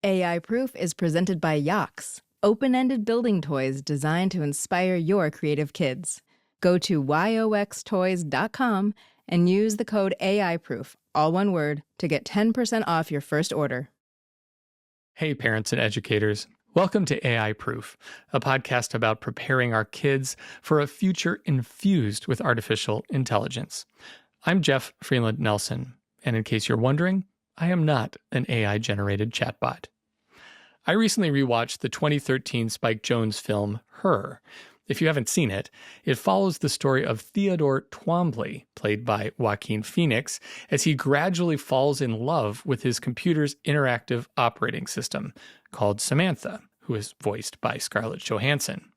AI Proof is presented by Yox, open-ended building toys designed to inspire your creative kids. Go to yoxtoys.com and use the code AIProof, all one word, to get 10% off your first order. Hey, parents and educators. Welcome to AI Proof, a podcast about preparing our kids for a future infused with artificial intelligence. I'm Jeff Freeland Nelson, and in case you're wondering, I am not an AI-generated chatbot. I recently rewatched the 2013 Spike Jonze film, Her. If you haven't seen it, it follows the story of Theodore Twombly, played by Joaquin Phoenix, as he gradually falls in love with his computer's interactive operating system, called Samantha, who is voiced by Scarlett Johansson.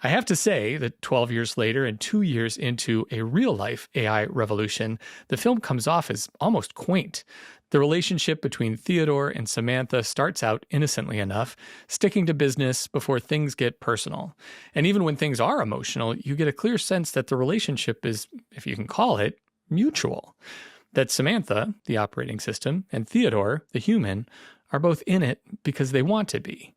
I have to say that 12 years later and 2 years into a real-life AI revolution, the film comes off as almost quaint. The relationship between Theodore and Samantha starts out innocently enough, sticking to business before things get personal. And even when things are emotional, you get a clear sense that the relationship is, if you can call it, mutual. That Samantha, the operating system, and Theodore, the human, are both in it because they want to be.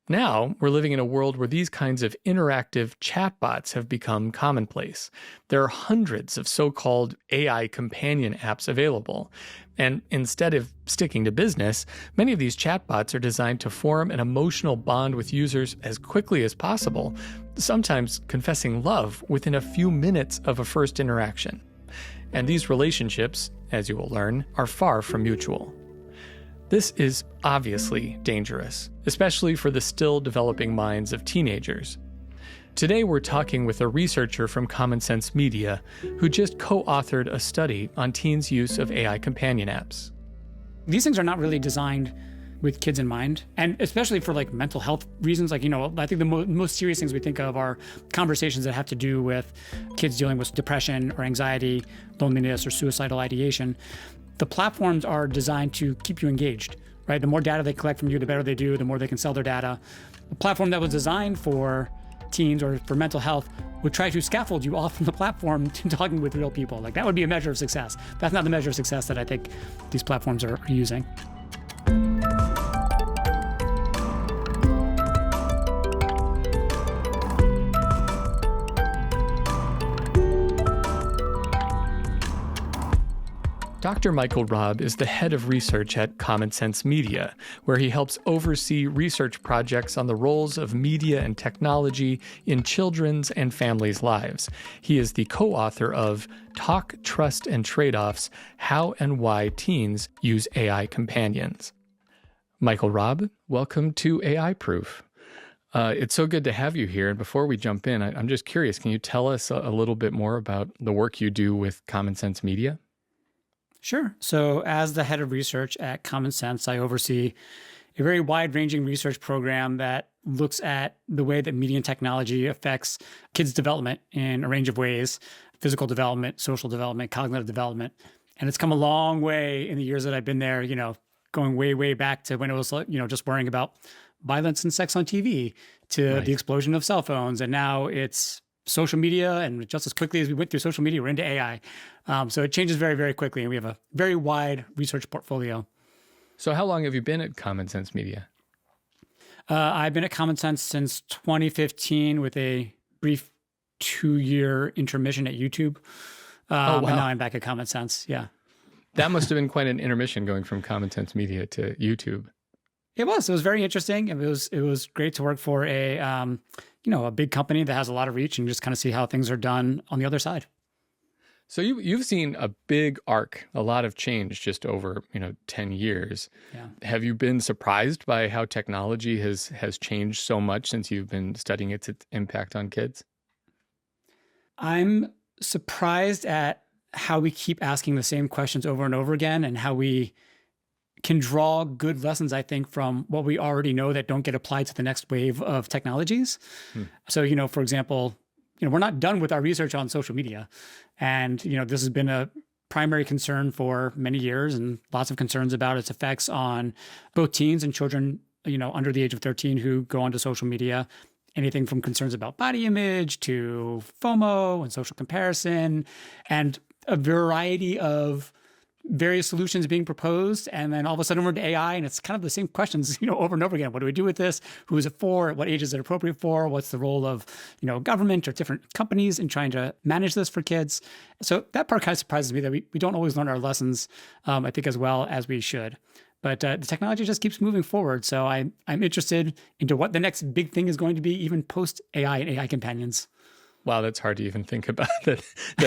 Now, we're living in a world where these kinds of interactive chatbots have become commonplace. There are hundreds of so-called AI companion apps available. And instead of sticking to business, many of these chatbots are designed to form an emotional bond with users as quickly as possible, sometimes confessing love within a few minutes of a first interaction. And these relationships, as you will learn, are far from mutual. This is obviously dangerous, especially for the still developing minds of teenagers. Today we're talking with a researcher from Common Sense Media who just co-authored a study on teens' use of AI companion apps. These things are not really designed with kids in mind, and especially for like mental health reasons. I think the most serious things we think of are conversations that have to do with kids dealing with depression or anxiety, loneliness, or suicidal ideation. The platforms are designed to keep you engaged, right? The more data they collect from you, the better they do, the more they can sell their data. The platform that was designed for teens or for mental health would try to scaffold you off from the platform to talking with real people. Like, that would be a measure of success. That's not the measure of success that I think these platforms are using. Dr. Michael Robb is the head of research at Common Sense Media, where he helps oversee research projects on the roles of media and technology in children's and families' lives. He is the co-author of Talk, Trust, and Trade-Offs: How and Why Teens Use AI Companions. Michael Robb, welcome to AI Proof. It's so good to have you here. And before we jump in, I'm just curious, can you tell us a little bit more about the work you do with Common Sense Media? Sure. So as the head of research at Common Sense, I oversee a very wide-ranging research program that looks at the way that media and technology affects kids' development in a range of ways: physical development, social development, cognitive development. And it's come a long way in the years that I've been there, going way, way back to when it was, just worrying about violence and sex on TV to Right. the explosion of cell phones. And now it's social media, and just as quickly as we went through social media, we're into AI. So it changes very, very quickly, and we have a very wide research portfolio. So how long have you been at Common Sense Media? I've been at Common Sense since 2015 with a brief 2-year intermission at YouTube. Wow. And now I'm back at Common Sense, yeah. That must have been quite an intermission going from Common Sense Media to YouTube. It was very interesting. It was great to work for a big company that has a lot of reach and just kind of see how things are done on the other side. So you've seen a big arc, a lot of change just over 10 years. Yeah. Have you been surprised by how technology has changed so much since you've been studying its impact on kids? I'm surprised at how we keep asking the same questions over and over again, and how we can draw good lessons, I think, from what we already know that don't get applied to the next wave of technologies. So, for example, we're not done with our research on social media. And, this has been a primary concern for many years, and lots of concerns about its effects on both teens and children, under the age of 13 who go onto social media. Anything from concerns about body image to FOMO and social comparison, and a variety of various solutions being proposed, and then all of a sudden we're to AI, and it's kind of the same questions, over and over again. What do we do with this? Who is it for? What age is it appropriate for? What's the role of, government or different companies in trying to manage this for kids? So that part kind of surprises me that we don't always learn our lessons, I think, as well as we should. But the technology just keeps moving forward. So I'm interested into what the next big thing is going to be, even post AI and AI companions. Wow, that's hard to even think about that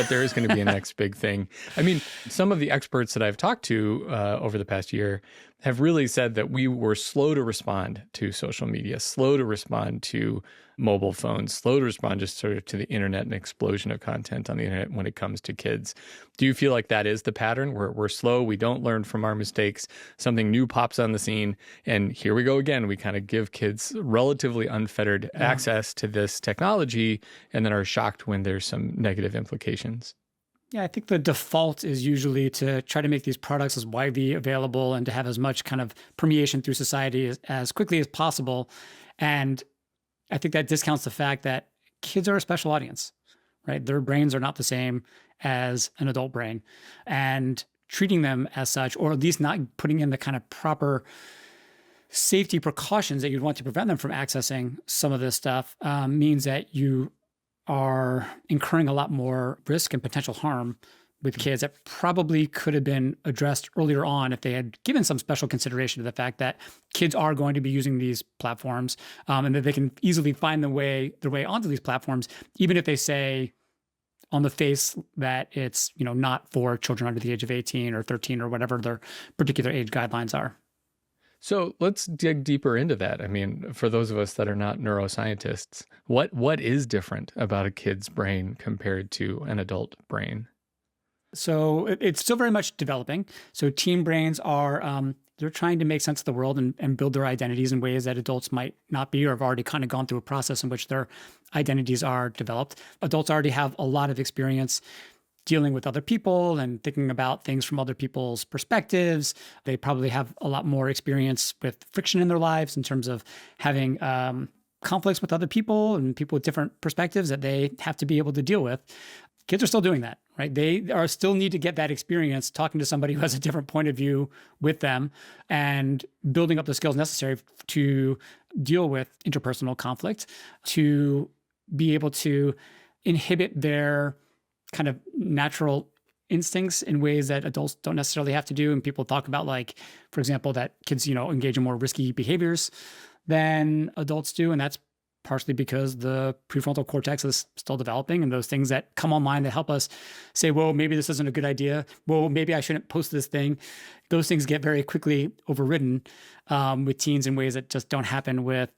there is going to be a next big thing. I mean, some of the experts that I've talked to over the past year have really said that we were slow to respond to social media, slow to respond to mobile phones, slow to respond just sort of to the internet and explosion of content on the internet when it comes to kids. Do you feel like that is the pattern? We're slow, we don't learn from our mistakes, something new pops on the scene, and here we go again. We kind of give kids relatively unfettered access to this technology and then are shocked when there's some negative implications. Yeah, I think the default is usually to try to make these products as widely available and to have as much kind of permeation through society as quickly as possible. And I think that discounts the fact that kids are a special audience, right? Their brains are not the same as an adult brain. And treating them as such, or at least not putting in the kind of proper safety precautions that you'd want to prevent them from accessing some of this stuff, means that you are incurring a lot more risk and potential harm with kids that probably could have been addressed earlier on if they had given some special consideration to the fact that kids are going to be using these platforms, and that they can easily find their way onto these platforms, even if they say on the face that it's not for children under the age of 18 or 13 or whatever their particular age guidelines are. So let's dig deeper into that. I mean, for those of us that are not neuroscientists, what is different about a kid's brain compared to an adult brain? So it's still very much developing. So teen brains are, they're trying to make sense of the world and build their identities in ways that adults might not be, or have already kind of gone through a process in which their identities are developed. Adults already have a lot of experience dealing with other people and thinking about things from other people's perspectives. They probably have a lot more experience with friction in their lives in terms of having conflicts with other people and people with different perspectives that they have to be able to deal with. Kids are still doing that, right? They are still need to get that experience talking to somebody who has a different point of view with them and building up the skills necessary to deal with interpersonal conflict, to be able to inhibit their kind of natural instincts in ways that adults don't necessarily have to do. And people talk about, like, for example, that kids, engage in more risky behaviors than adults do. And that's partially because the prefrontal cortex is still developing, and those things that come online that help us say, well, maybe this isn't a good idea. Well, maybe I shouldn't post this thing. Those things get very quickly overridden with teens in ways that just don't happen with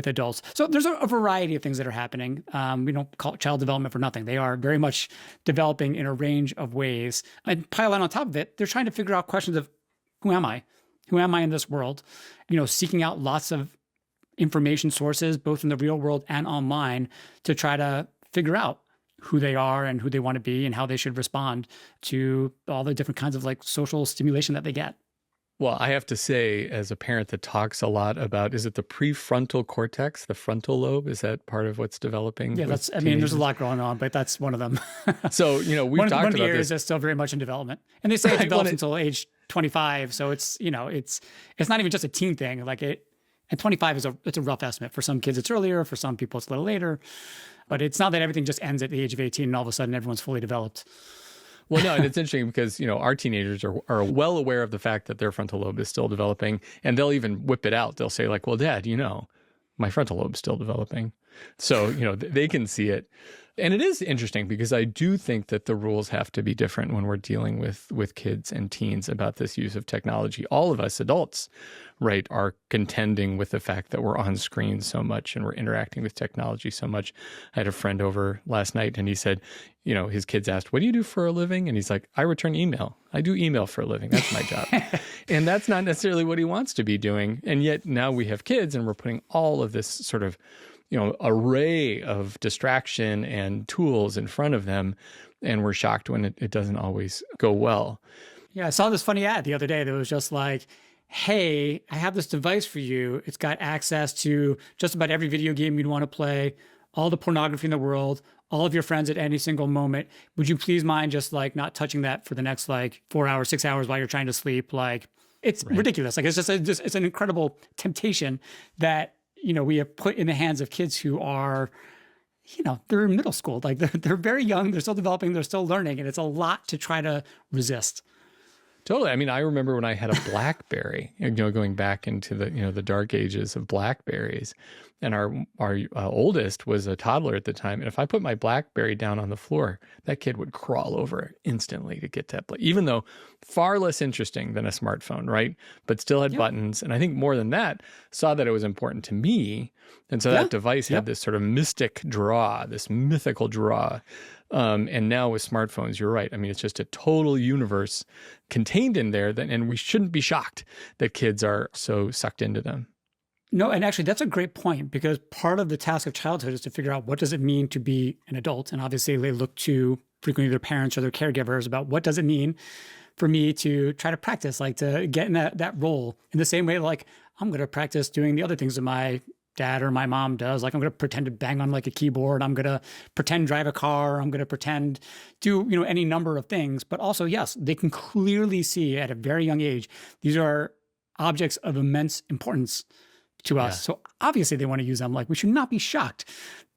adults. So there's a variety of things that are happening. We don't call it child development for nothing. They are very much developing in a range of ways. And pile on top of it, they're trying to figure out questions of, who am I? Who am I in this world? Seeking out lots of information sources, both in the real world and online, to try to figure out who they are and who they want to be and how they should respond to all the different kinds of social stimulation that they get. Well, I have to say, as a parent that talks a lot about, is it the prefrontal cortex, the frontal lobe? Is that part of what's developing? Yeah, there's a lot going on, but that's one of them. So, we've talked about this. One of the areas that's still very much in development. And they say it develops until age 25. So it's not even just a teen thing. And 25 is a rough estimate. For some kids, it's earlier. For some people, it's a little later. But it's not that everything just ends at the age of 18 and all of a sudden everyone's fully developed. Well, no, and it's interesting because, our teenagers are well aware of the fact that their frontal lobe is still developing, and they'll even whip it out. They'll say, well, Dad, my frontal lobe's still developing. So, they can see it. And it is interesting because I do think that the rules have to be different when we're dealing with kids and teens about this use of technology. All of us adults, right, are contending with the fact that we're on screens so much and we're interacting with technology so much. I had a friend over last night and he said, his kids asked, what do you do for a living? And he's like, I return email. I do email for a living. That's my job. And that's not necessarily what he wants to be doing. And yet now we have kids and we're putting all of this sort of array of distraction and tools in front of them. And we're shocked when it doesn't always go well. Yeah, I saw this funny ad the other day that was just like, hey, I have this device for you. It's got access to just about every video game you'd want to play, all the pornography in the world, all of your friends at any single moment. Would you please mind just like not touching that for the next like 4 hours, 6 hours while you're trying to sleep? Like it's ridiculous. Like it's just it's an incredible temptation that, we have put in the hands of kids who are, they're in middle school. Like they're very young, they're still developing, they're still learning. And it's a lot to try to resist. Totally. I mean, I remember when I had a BlackBerry, going back into the dark ages of BlackBerries, and our oldest was a toddler at the time. And if I put my BlackBerry down on the floor, that kid would crawl over it instantly to get to that, even though far less interesting than a smartphone, right? But still had buttons. And I think more than that, saw that it was important to me. And so that device had this sort of mystic draw, this mythical draw. And now with smartphones, you're right. I mean, it's just a total universe contained in there, and we shouldn't be shocked that kids are so sucked into them. No, and actually that's a great point, because part of the task of childhood is to figure out what does it mean to be an adult. And obviously they look to frequently their parents or their caregivers about what does it mean for me to try to practice, like to get in that role in the same way, like I'm going to practice doing the other things that my dad or my mom does. Like I'm going to pretend to bang on like a keyboard. I'm going to pretend drive a car. I'm going to pretend do, any number of things. But also, yes, they can clearly see at a very young age, these are objects of immense importance to us. So obviously they want to use them. Like we should not be shocked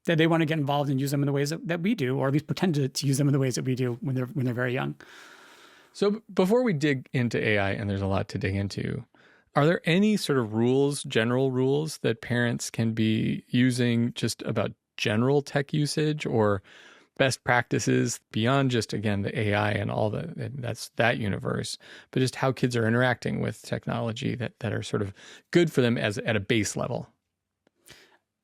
that they want to get involved and use them in the ways that we do, or at least pretend to use them in the ways that we do when they're very young. So before we dig into AI, and there's a lot to dig into, are there any sort of rules, general rules that parents can be using just about general tech usage, or best practices beyond just, again, the AI and all that's that universe, but just how kids are interacting with technology that are sort of good for them as at a base level?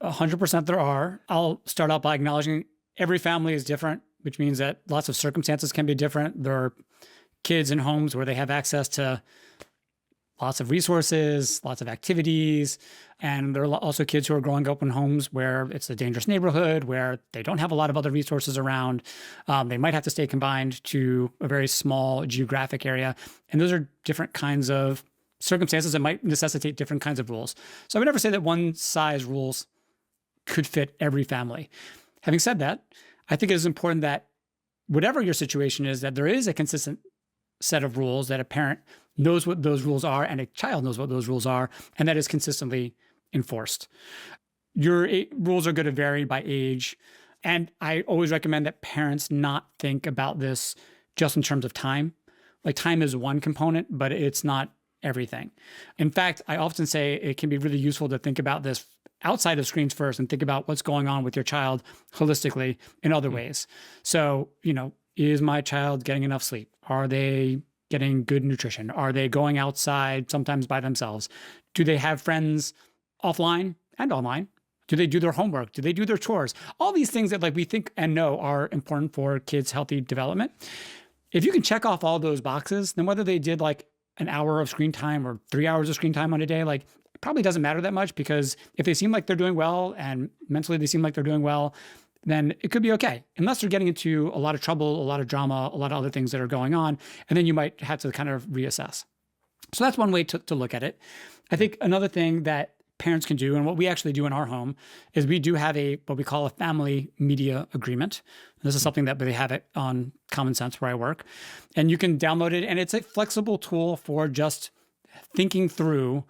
100% there are. I'll start out by acknowledging every family is different, which means that lots of circumstances can be different. There are kids in homes where they have access to lots of resources, lots of activities. And there are also kids who are growing up in homes where it's a dangerous neighborhood, where they don't have a lot of other resources around. They might have to stay confined to a very small geographic area. And those are different kinds of circumstances that might necessitate different kinds of rules. So I would never say that one size rules could fit every family. Having said that, I think it is important that whatever your situation is, that there is a consistent set of rules, that a parent knows what those rules are and a child knows what those rules are, and that is consistently enforced. Your rules are going to vary by age. And I always recommend that parents not think about this just in terms of time. Like time is one component, but it's not everything. In fact, I often say it can be really useful to think about this outside of screens first and think about what's going on with your child holistically in other ways. So, is my child getting enough sleep? Are they getting good nutrition? Are they going outside sometimes by themselves? Do they have friends offline and online? Do they do their homework? Do they do their chores? All these things that we think and know are important for kids' healthy development. If you can check off all those boxes, then whether they did an hour of screen time or 3 hours of screen time on a day, it probably doesn't matter that much, because if they seem like they're doing well and mentally they seem like they're doing well, then it could be okay, unless they're getting into a lot of trouble, a lot of drama, a lot of other things that are going on. And then you might have to kind of reassess. So that's one way to look at it. I think another thing that parents can do, and what we actually do in our home, is we do have what we call a family media agreement. This is something that they have it on Common Sense where I work. And you can download it, and it's a flexible tool for just thinking through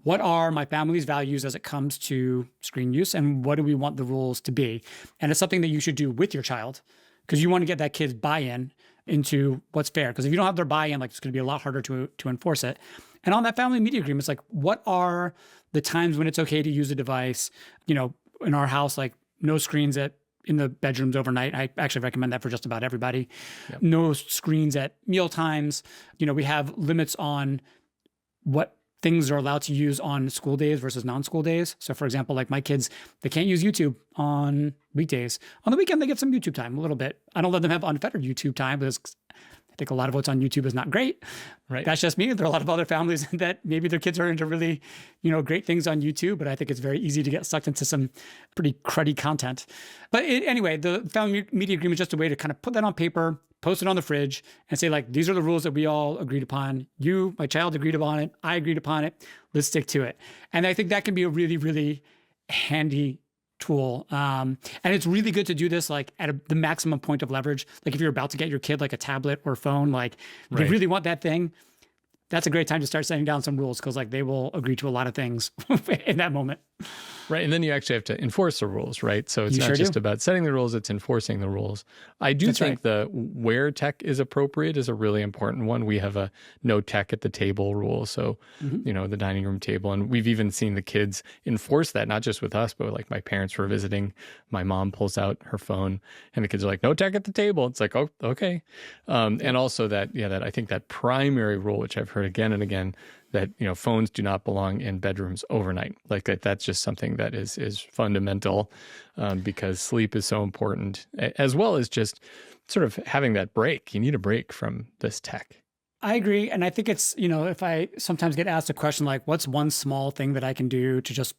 what are my family's values as it comes to screen use, and what do we want the rules to be? And it's something that you should do with your child, because you want to get that kid's buy-in into what's fair. Because if you don't have their buy-in, it's going to be a lot harder to enforce it. And on that family media agreement, it's what are the times when it's okay to use a device? In our house, no screens in the bedrooms overnight. I actually recommend that for just about everybody. Yep. No screens at meal times. We have limits on what things are allowed to use on school days versus non-school days. So for example, my kids, they can't use YouTube on weekdays. On the weekend, they get some YouTube time a little bit. I don't let them have unfettered YouTube time, because I think a lot of what's on YouTube is not great. Right. That's just me. There are a lot of other families that maybe their kids are into really, great things on YouTube, but I think it's very easy to get sucked into some pretty cruddy content. But anyway, the family media agreement is just a way to kind of put that on paper, post it on the fridge, and say, these are the rules that we all agreed upon. You, my child, agreed upon it. I agreed upon it. Let's stick to it. And I think that can be a really, really handy tool. And it's really good to do this like at the maximum point of leverage. Like if you're about to get your kid like a tablet or phone, like if you really want that thing, that's a great time to start setting down some rules because like they will agree to a lot of things in that moment. Right. And then you actually have to enforce the rules, right? So it's You not sure just do. about setting the rules, it's enforcing the rules. I do That's think right. the where tech is appropriate is a really important one. We have a no tech at the table rule. So, the dining room table. And we've even seen the kids enforce that, not just with us, but like my parents were visiting. My mom pulls out her phone and the kids are like, no tech at the table. It's like, oh, okay. And also that I think that primary rule, which I've heard again and again, that phones do not belong in bedrooms overnight. Like that's just something that is fundamental because sleep is so important, as well as just sort of having that break. You need a break from this tech. I agree. And I think it's, if I sometimes get asked a question like, what's one small thing that I can do to just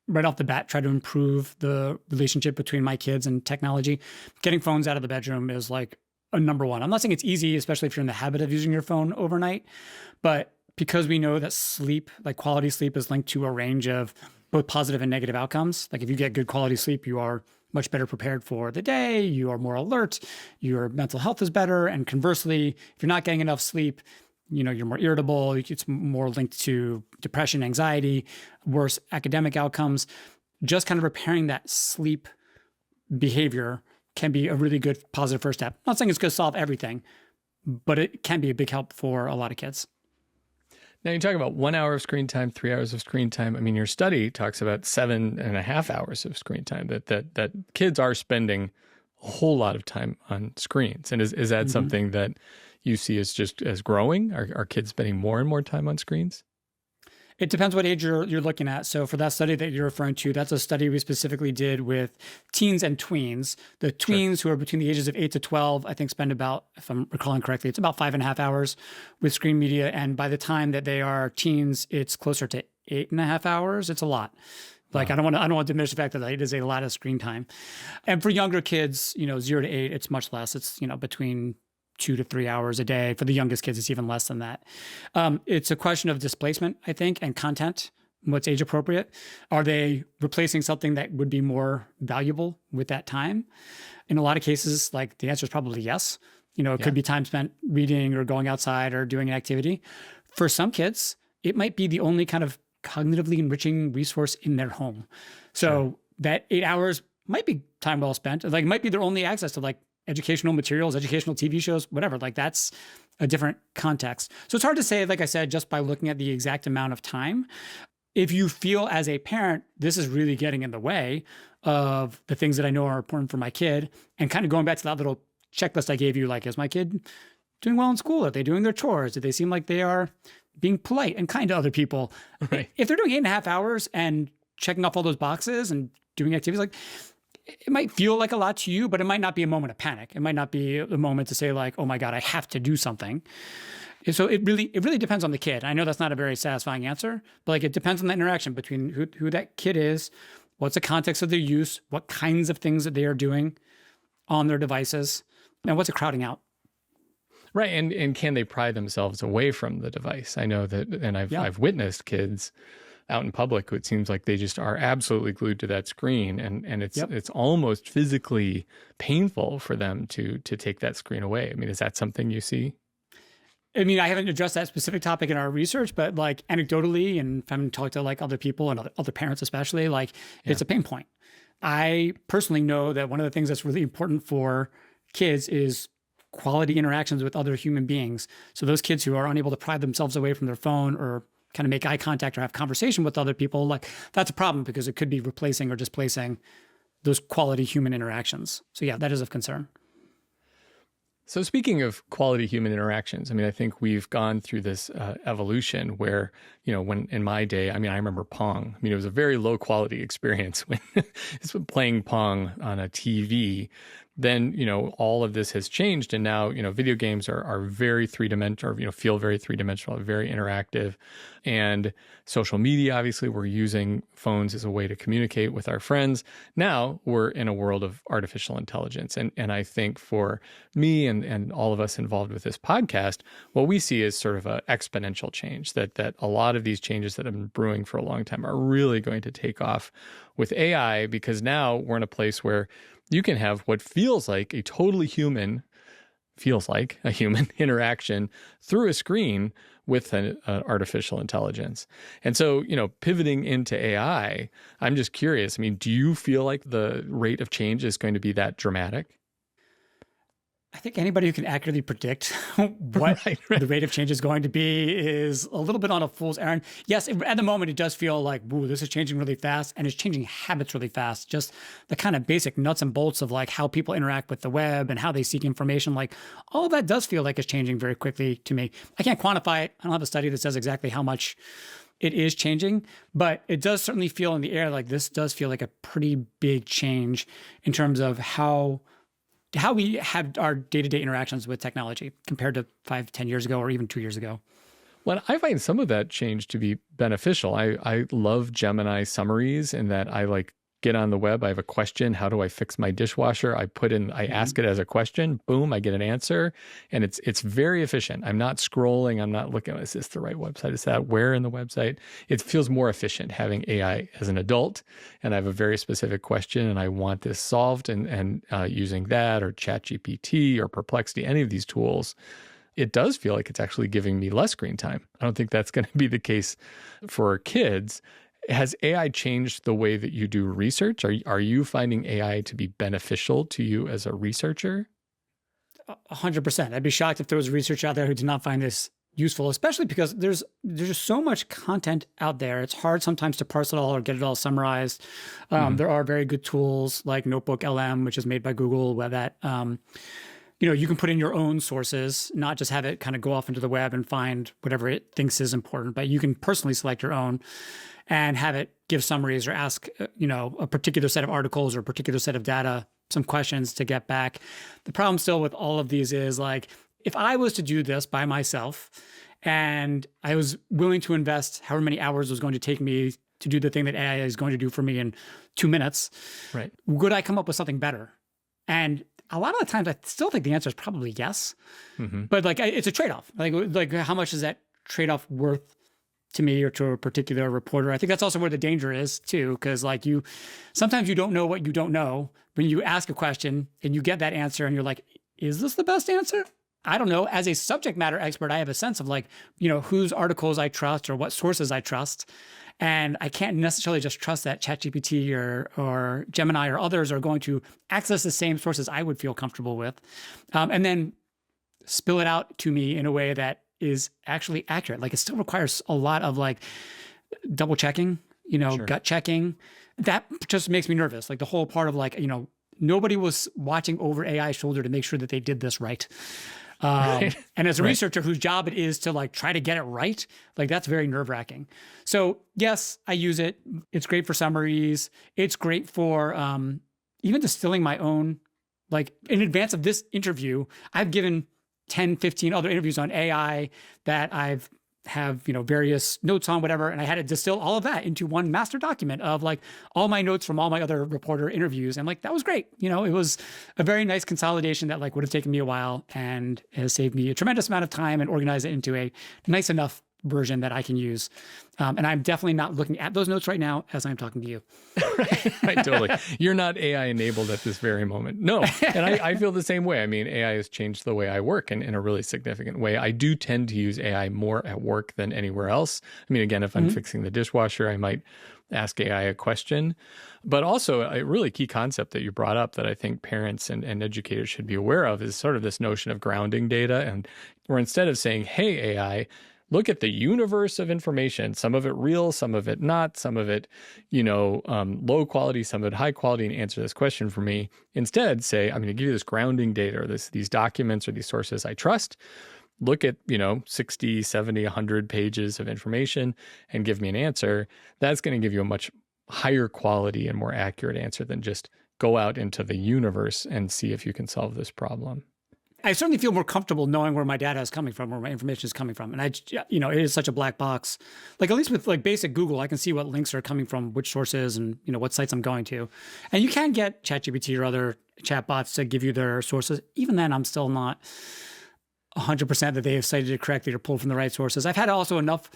right off the bat try to improve the relationship between my kids and technology, getting phones out of the bedroom is like a number one. I'm not saying it's easy, especially if you're in the habit of using your phone overnight, but because we know that sleep, like quality sleep, is linked to a range of both positive and negative outcomes. Like if you get good quality sleep, you are much better prepared for the day, you are more alert, your mental health is better. And conversely, if you're not getting enough sleep, you're more irritable, it's more linked to depression, anxiety, worse academic outcomes. Just kind of repairing that sleep behavior can be a really good positive first step. I'm not saying it's going to solve everything, but it can be a big help for a lot of kids. Now you talk about 1 hour of screen time, 3 hours of screen time. I mean, your study talks about 7.5 hours of screen time, that kids are spending a whole lot of time on screens. And is that something that you see as growing? Are kids spending more and more time on screens? It depends what age you're looking at. So for that study that you're referring to, that's a study we specifically did with teens and tweens. The tweens who are between the ages of 8 to 12, I think spend about, if I'm recalling correctly, it's about 5.5 hours with screen media. And by the time that they are teens, it's closer to 8.5 hours. It's a lot. Like, wow. I don't want to diminish the fact that it is a lot of screen time. And for younger kids, 0 to 8, it's much less. It's, between 2 to 3 hours a day. For the youngest kids, it's even less than that. It's a question of displacement, I think, and content. What's age appropriate? Are they replacing something that would be more valuable with that time? In a lot of cases, like the answer is probably yes. It could be time spent reading or going outside or doing an activity. For some kids, it might be the only kind of cognitively enriching resource in their home. So that 8 hours might be time well spent. Like, it might be their only access to like educational materials, educational TV shows, whatever. Like, that's a different context. So it's hard to say, like I said, just by looking at the exact amount of time. If you feel as a parent, this is really getting in the way of the things that I know are important for my kid, and kind of going back to that little checklist I gave you, like, is my kid doing well in school? Are they doing their chores? Do they seem like they are being polite and kind to other people? Right. If they're doing 8.5 hours and checking off all those boxes and doing activities, like, it might feel like a lot to you, but it might not be a moment of panic. It might not be a moment to say like, oh my God, I have to do something. And so it really depends on the kid. I know that's not a very satisfying answer, but like, it depends on the interaction between who that kid is, what's the context of their use, what kinds of things that they are doing on their devices, and what's it crowding out. Right. And can they pry themselves away from the device? I know that, and I've witnessed kids out in public who it seems like they just are absolutely glued to that screen, and it's almost physically painful for them to take that screen away. I mean, is that something you see? I mean, I haven't addressed that specific topic in our research, but like anecdotally, and having talked to like other people and other parents especially, like it's a pain point. I personally know that one of the things that's really important for kids is quality interactions with other human beings. So those kids who are unable to pry themselves away from their phone or kind of make eye contact or have conversation with other people, like, that's a problem because it could be replacing or displacing those quality human interactions. So yeah, that is of concern. So speaking of quality human interactions, I mean, I think we've gone through this evolution where, when in my day, I mean, I remember Pong. I mean, it was a very low quality experience when it's playing Pong on a TV. then, all of this has changed. And now, video games are very three-dimensional, or, feel very three-dimensional, very interactive. And social media, obviously, we're using phones as a way to communicate with our friends. Now we're in a world of artificial intelligence. And I think for me and all of us involved with this podcast, what we see is sort of an exponential change, that a lot of these changes that have been brewing for a long time are really going to take off with AI, because now we're in a place where you can have what feels like a human interaction through a screen with an artificial intelligence. And so, pivoting into AI, I'm just curious. I mean, do you feel like the rate of change is going to be that dramatic? I think anybody who can accurately predict what the rate of change is going to be is a little bit on a fool's errand. Yes, at the moment, it does feel like, ooh, this is changing really fast, and it's changing habits really fast. Just the kind of basic nuts and bolts of like how people interact with the web and how they seek information. Like all of that does feel like it's changing very quickly to me. I can't quantify it. I don't have a study that says exactly how much it is changing, but it does certainly feel in the air like this does feel like a pretty big change in terms of how we have our day-to-day interactions with technology compared to 5-10 years ago or even 2 years ago. Well, I find some of that change to be beneficial. I love Gemini summaries, in that I get on the web. I have a question. How do I fix my dishwasher? I ask it as a question. Boom, I get an answer. And it's very efficient. I'm not scrolling. I'm not looking, is this the right website? Is that where in the website? It feels more efficient having AI as an adult. And I have a very specific question and I want this solved, and using that or ChatGPT or Perplexity, any of these tools, it does feel like it's actually giving me less screen time. I don't think that's going to be the case for kids. Has AI changed the way that you do research? Are you finding AI to be beneficial to you as a researcher? 100%. I'd be shocked if there was research out there who did not find this useful, especially because there's just so much content out there. It's hard sometimes to parse it all or get it all summarized. There are very good tools like Notebook LM, which is made by Google, that you can put in your own sources, not just have it kind of go off into the web and find whatever it thinks is important, but you can personally select your own and have it give summaries or ask, a particular set of articles or a particular set of data, some questions to get back. The problem still with all of these is like, if I was to do this by myself and I was willing to invest however many hours it was going to take me to do the thing that AI is going to do for me in 2 minutes, right? Would I come up with something better? And a lot of the times I still think the answer is probably yes, but it's a trade-off. Like how much is that trade-off worth to me or to a particular reporter? I think that's also where the danger is too, because sometimes you don't know what you don't know when you ask a question and you get that answer and you're like, is this the best answer? I don't know. As a subject matter expert, I have a sense of whose articles I trust or what sources I trust. And I can't necessarily just trust that ChatGPT or Gemini or others are going to access the same sources I would feel comfortable with, and then spill it out to me in a way that is actually accurate. It still requires a lot of double checking, Sure. gut checking. That just makes me nervous. The whole part of nobody was watching over AI's shoulder to make sure that they did this right. Right. And as a researcher whose job it is to try to get it right, that's very nerve-wracking. So yes, I use it. It's great for summaries. It's great for even distilling my own, in advance of this interview, I've given 10, 15 other interviews on AI that have various notes on, whatever. And I had to distill all of that into one master document of all my notes from all my other reporter interviews. And that was great. It was a very nice consolidation that would have taken me a while and has saved me a tremendous amount of time and organized it into a nice enough version that I can use. And I'm definitely not looking at those notes right now as I'm talking to you. Right, totally. You're not AI enabled at this very moment. No. And I feel the same way. I mean, AI has changed the way I work in a really significant way. I do tend to use AI more at work than anywhere else. I mean, again, if I'm fixing the dishwasher, I might ask AI a question. But also a really key concept that you brought up that I think parents and educators should be aware of is sort of this notion of grounding data. And where instead of saying, hey, AI, look at the universe of information, some of it real, some of it not, some of it, low quality, some of it high quality, and answer this question for me. Instead, say, I'm going to give you this grounding data or these documents or these sources I trust. Look at, 60, 70, 100 pages of information and give me an answer. That's going to give you a much higher quality and more accurate answer than just go out into the universe and see if you can solve this problem. I certainly feel more comfortable knowing where my data is coming from, where my information is coming from. And it is such a black box. Like at least with like basic Google, I can see what links are coming from which sources and, what sites I'm going to. And you can get ChatGPT or other chatbots to give you their sources. Even then, I'm still not 100% that they have cited it correctly or pulled from the right sources. I've had also enough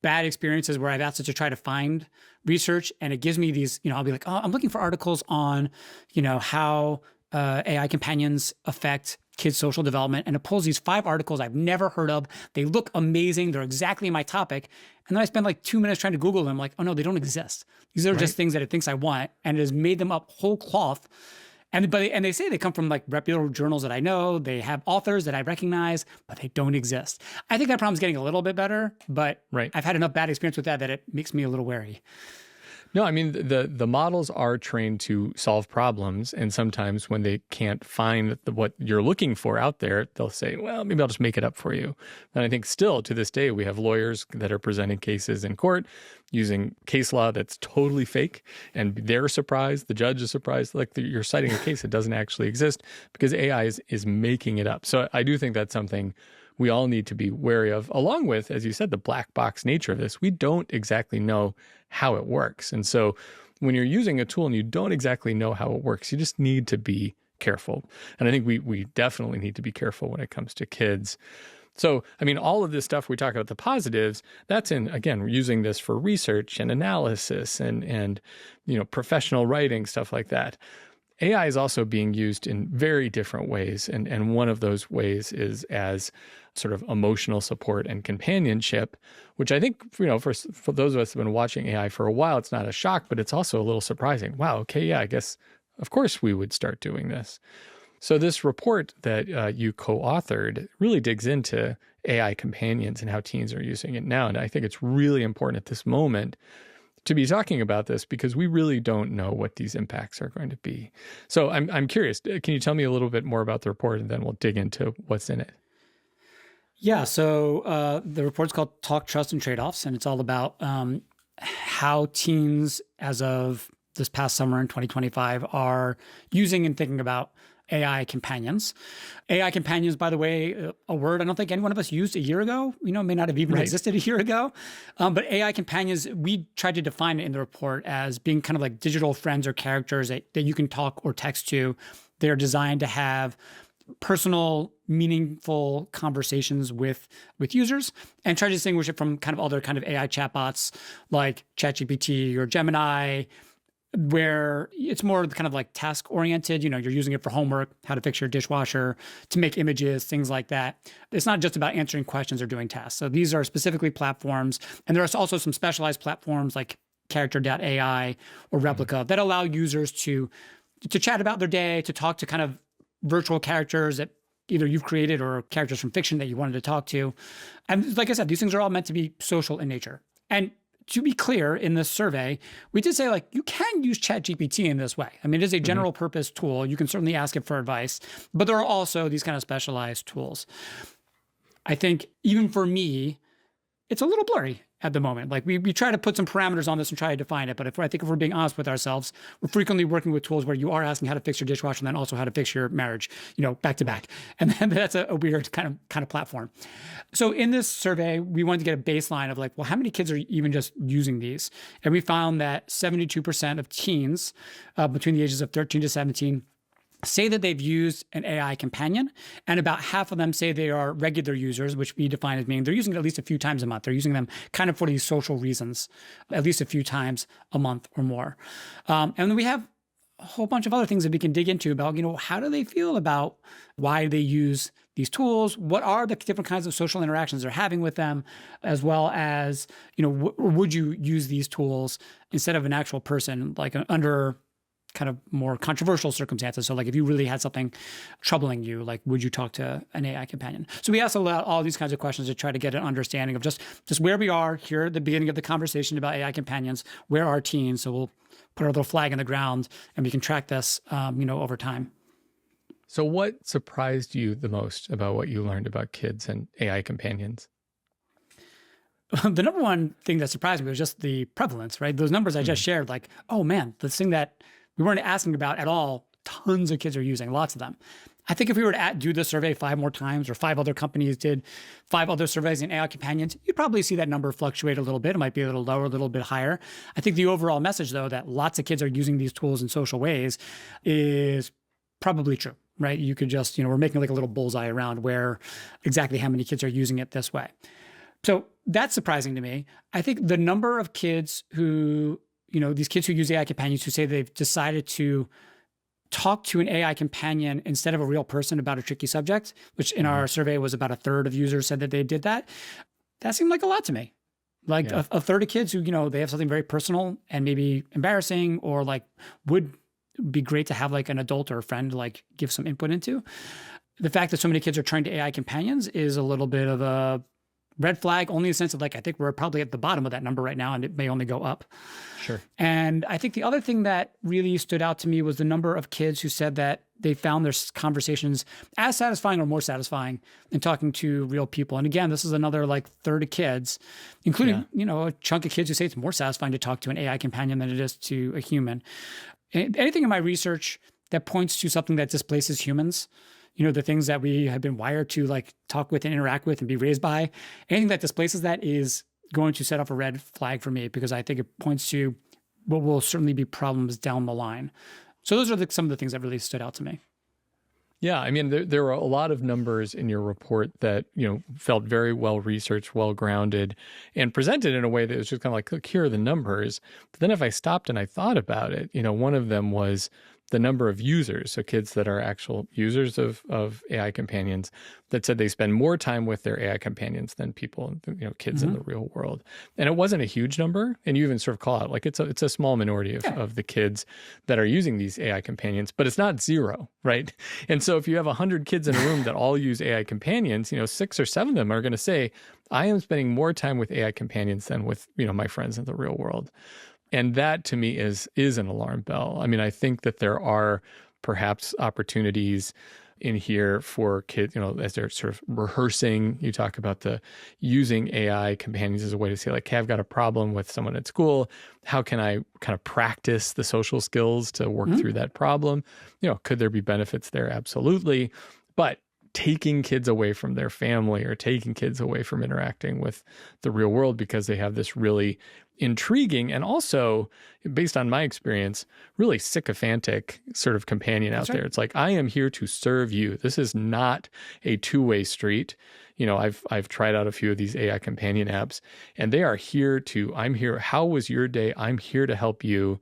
bad experiences where I've asked it to try to find research and it gives me these, I'll be like, oh, I'm looking for articles on, how AI companions affect kids' social development. And it pulls these 5 articles I've never heard of. They look amazing. They're exactly my topic. And then I spend like 2 minutes trying to Google them. I'm like, oh no, they don't exist. These are just things that it thinks I want. And it has made them up whole cloth. And they say they come from like reputable journals that I know. They have authors that I recognize, but they don't exist. I think that problem's getting a little bit better, but I've had enough bad experience with that it makes me a little wary. No, I mean, the models are trained to solve problems. And sometimes when they can't find what you're looking for out there, they'll say, well, maybe I'll just make it up for you. And I think still to this day, we have lawyers that are presenting cases in court using case law that's totally fake. And they're surprised. The judge is surprised. Like you're citing a case that doesn't actually exist because AI is making it up. So I do think that's something we all need to be wary of, along with, as you said, the black box nature of this. We don't exactly know how it works. And so when you're using a tool and you don't exactly know how it works, you just need to be careful. And I think we definitely need to be careful when it comes to kids. So, I mean, all of this stuff, we talk about the positives, that's in, again, we're using this for research and analysis and professional writing, stuff like that. AI is also being used in very different ways. And one of those ways is as sort of emotional support and companionship, which I think, for those of us who have been watching AI for a while, it's not a shock, but it's also a little surprising. Wow, okay, yeah, I guess, of course we would start doing this. So this report that you co-authored really digs into AI companions and how teens are using it now. And I think it's really important at this moment to be talking about this because we really don't know what these impacts are going to be. So I'm curious, can you tell me a little bit more about the report and then we'll dig into what's in it? Yeah, so the report's called Talk, Trust, and Trade-Offs, and it's all about how teens, as of this past summer in 2025, are using and thinking about AI companions. AI companions, by the way, a word I don't think any one of us used a year ago, may not have even existed a year ago. But AI companions, we tried to define it in the report as being kind of like digital friends or characters that you can talk or text to. They're designed to have personal, meaningful conversations with users and try to distinguish it from kind of other kind of AI chatbots like ChatGPT or Gemini, where it's more kind of like task oriented. You're using it for homework, how to fix your dishwasher, to make images, things like that. It's not just about answering questions or doing tasks. So these are specifically platforms. And there are also some specialized platforms like Character.ai or Replica that allow users to chat about their day, to talk to kind of virtual characters that either you've created or characters from fiction that you wanted to talk to. And like I said, these things are all meant to be social in nature. And to be clear, in this survey, we did say, you can use ChatGPT in this way. I mean, it is a general purpose tool. You can certainly ask it for advice, but there are also these kind of specialized tools. I think even for me, it's a little blurry at the moment. Like we try to put some parameters on this and try to define it. But I think if we're being honest with ourselves, we're frequently working with tools where you are asking how to fix your dishwasher and then also how to fix your marriage, back to back. And then that's a weird kind of platform. So in this survey, we wanted to get a baseline of how many kids are even just using these? And we found that 72% of teens between the ages of 13 to 17 say that they've used an AI companion, and about half of them say they are regular users, which we define as meaning they're using it at least a few times a month. They're using them kind of for these social reasons, at least a few times a month or more. And then we have a whole bunch of other things that we can dig into about, how do they feel about why they use these tools? What are the different kinds of social interactions they're having with them, as well as, would you use these tools instead of an actual person, under kind of more controversial circumstances. So if you really had something troubling you, would you talk to an AI companion? So we asked all these kinds of questions to try to get an understanding of just where we are here at the beginning of the conversation about AI companions, where are teens? So we'll put our little flag in the ground and we can track this, over time. So what surprised you the most about what you learned about kids and AI companions? The number one thing that surprised me was just the prevalence, right? Those numbers I just shared, oh man, this thing that We weren't asking about at all. Tons of kids are using, lots of them. I think if we were to do the survey 5 more times, or 5 other companies did 5 other surveys in AI companions, you'd probably see that number fluctuate a little bit. It might be a little lower, a little bit higher. I think the overall message, though, that lots of kids are using these tools in social ways is probably true, right? You could just, we're making like a little bullseye around where exactly how many kids are using it this way. So that's surprising to me. I think the number of kids who, these kids who use AI companions who say they've decided to talk to an AI companion instead of a real person about a tricky subject, which in our survey was about a third of users said that they did that. That seemed like a lot to me. Like a third of kids who, they have something very personal and maybe embarrassing, or like would be great to have like an adult or a friend like give some input into. The fact that so many kids are trying to AI companions is a little bit of a red flag, only in the sense of like, I think we're probably at the bottom of that number right now, and it may only go up. Sure. And I think the other thing that really stood out to me was the number of kids who said that they found their conversations as satisfying or more satisfying than talking to real people. And again, this is another like third of kids, including, a chunk of kids who say it's more satisfying to talk to an AI companion than it is to a human. Anything in my research that points to something that displaces humans, the things that we have been wired to like talk with and interact with and be raised by, anything that displaces that is going to set off a red flag for me, because I think it points to what will certainly be problems down the line. So those are some of the things that really stood out to me. Yeah, I mean, there were a lot of numbers in your report that, felt very well researched, well grounded, and presented in a way that was just kind of like, look, here are the numbers. But then if I stopped and I thought about it, one of them was the number of users, so kids that are actual users of AI companions, that said they spend more time with their AI companions than people, kids in the real world. And it wasn't a huge number. And you even sort of call out, like, it's a small minority of the kids that are using these AI companions, but it's not zero, right? And so if you have 100 kids in a room that all use AI companions, 6 or 7 of them are going to say, I am spending more time with AI companions than with, my friends in the real world. And that to me is an alarm bell. I mean, I think that there are perhaps opportunities in here for kids, as they're sort of rehearsing. You talk about the using AI companions as a way to say, like, hey, I've got a problem with someone at school. How can I kind of practice the social skills to work through that problem? Could there be benefits there? Absolutely. But taking kids away from their family or taking kids away from interacting with the real world because they have this really intriguing and also, based on my experience, really sycophantic sort of companion out there. It's like, I am here to serve you. This is not a two-way street. I've tried out a few of these AI companion apps, and they are here to, I'm here. How was your day? I'm here to help you.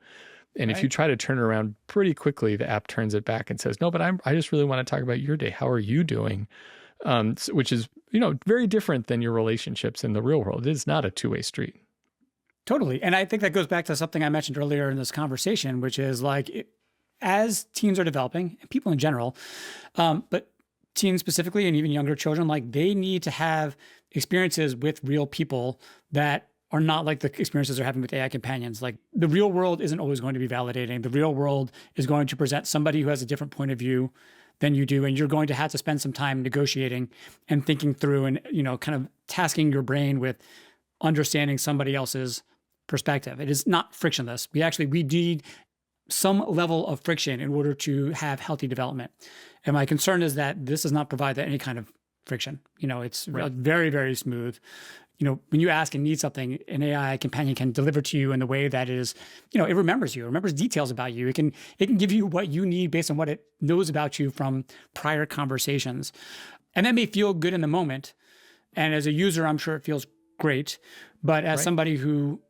And if you try to turn it around pretty quickly, the app turns it back and says, no, but I just really want to talk about your day. How are you doing? Which is, very different than your relationships in the real world. It is not a two-way street. Totally. And I think that goes back to something I mentioned earlier in this conversation, which is like, as teens are developing, and people in general, but teens specifically, and even younger children, like they need to have experiences with real people that are not like the experiences they're having with AI companions. Like the real world isn't always going to be validating. The real world is going to present somebody who has a different point of view than you do. And you're going to have to spend some time negotiating and thinking through and, kind of tasking your brain with understanding somebody else's perspective. It is not frictionless. We need some level of friction in order to have healthy development. And my concern is that this does not provide any kind of friction. It's very, very smooth. When you ask and need something, an AI companion can deliver to you in the way that is, it remembers you, it remembers details about you. It can give you what you need based on what it knows about you from prior conversations. And that may feel good in the moment. And as a user, I'm sure it feels great. But as somebody who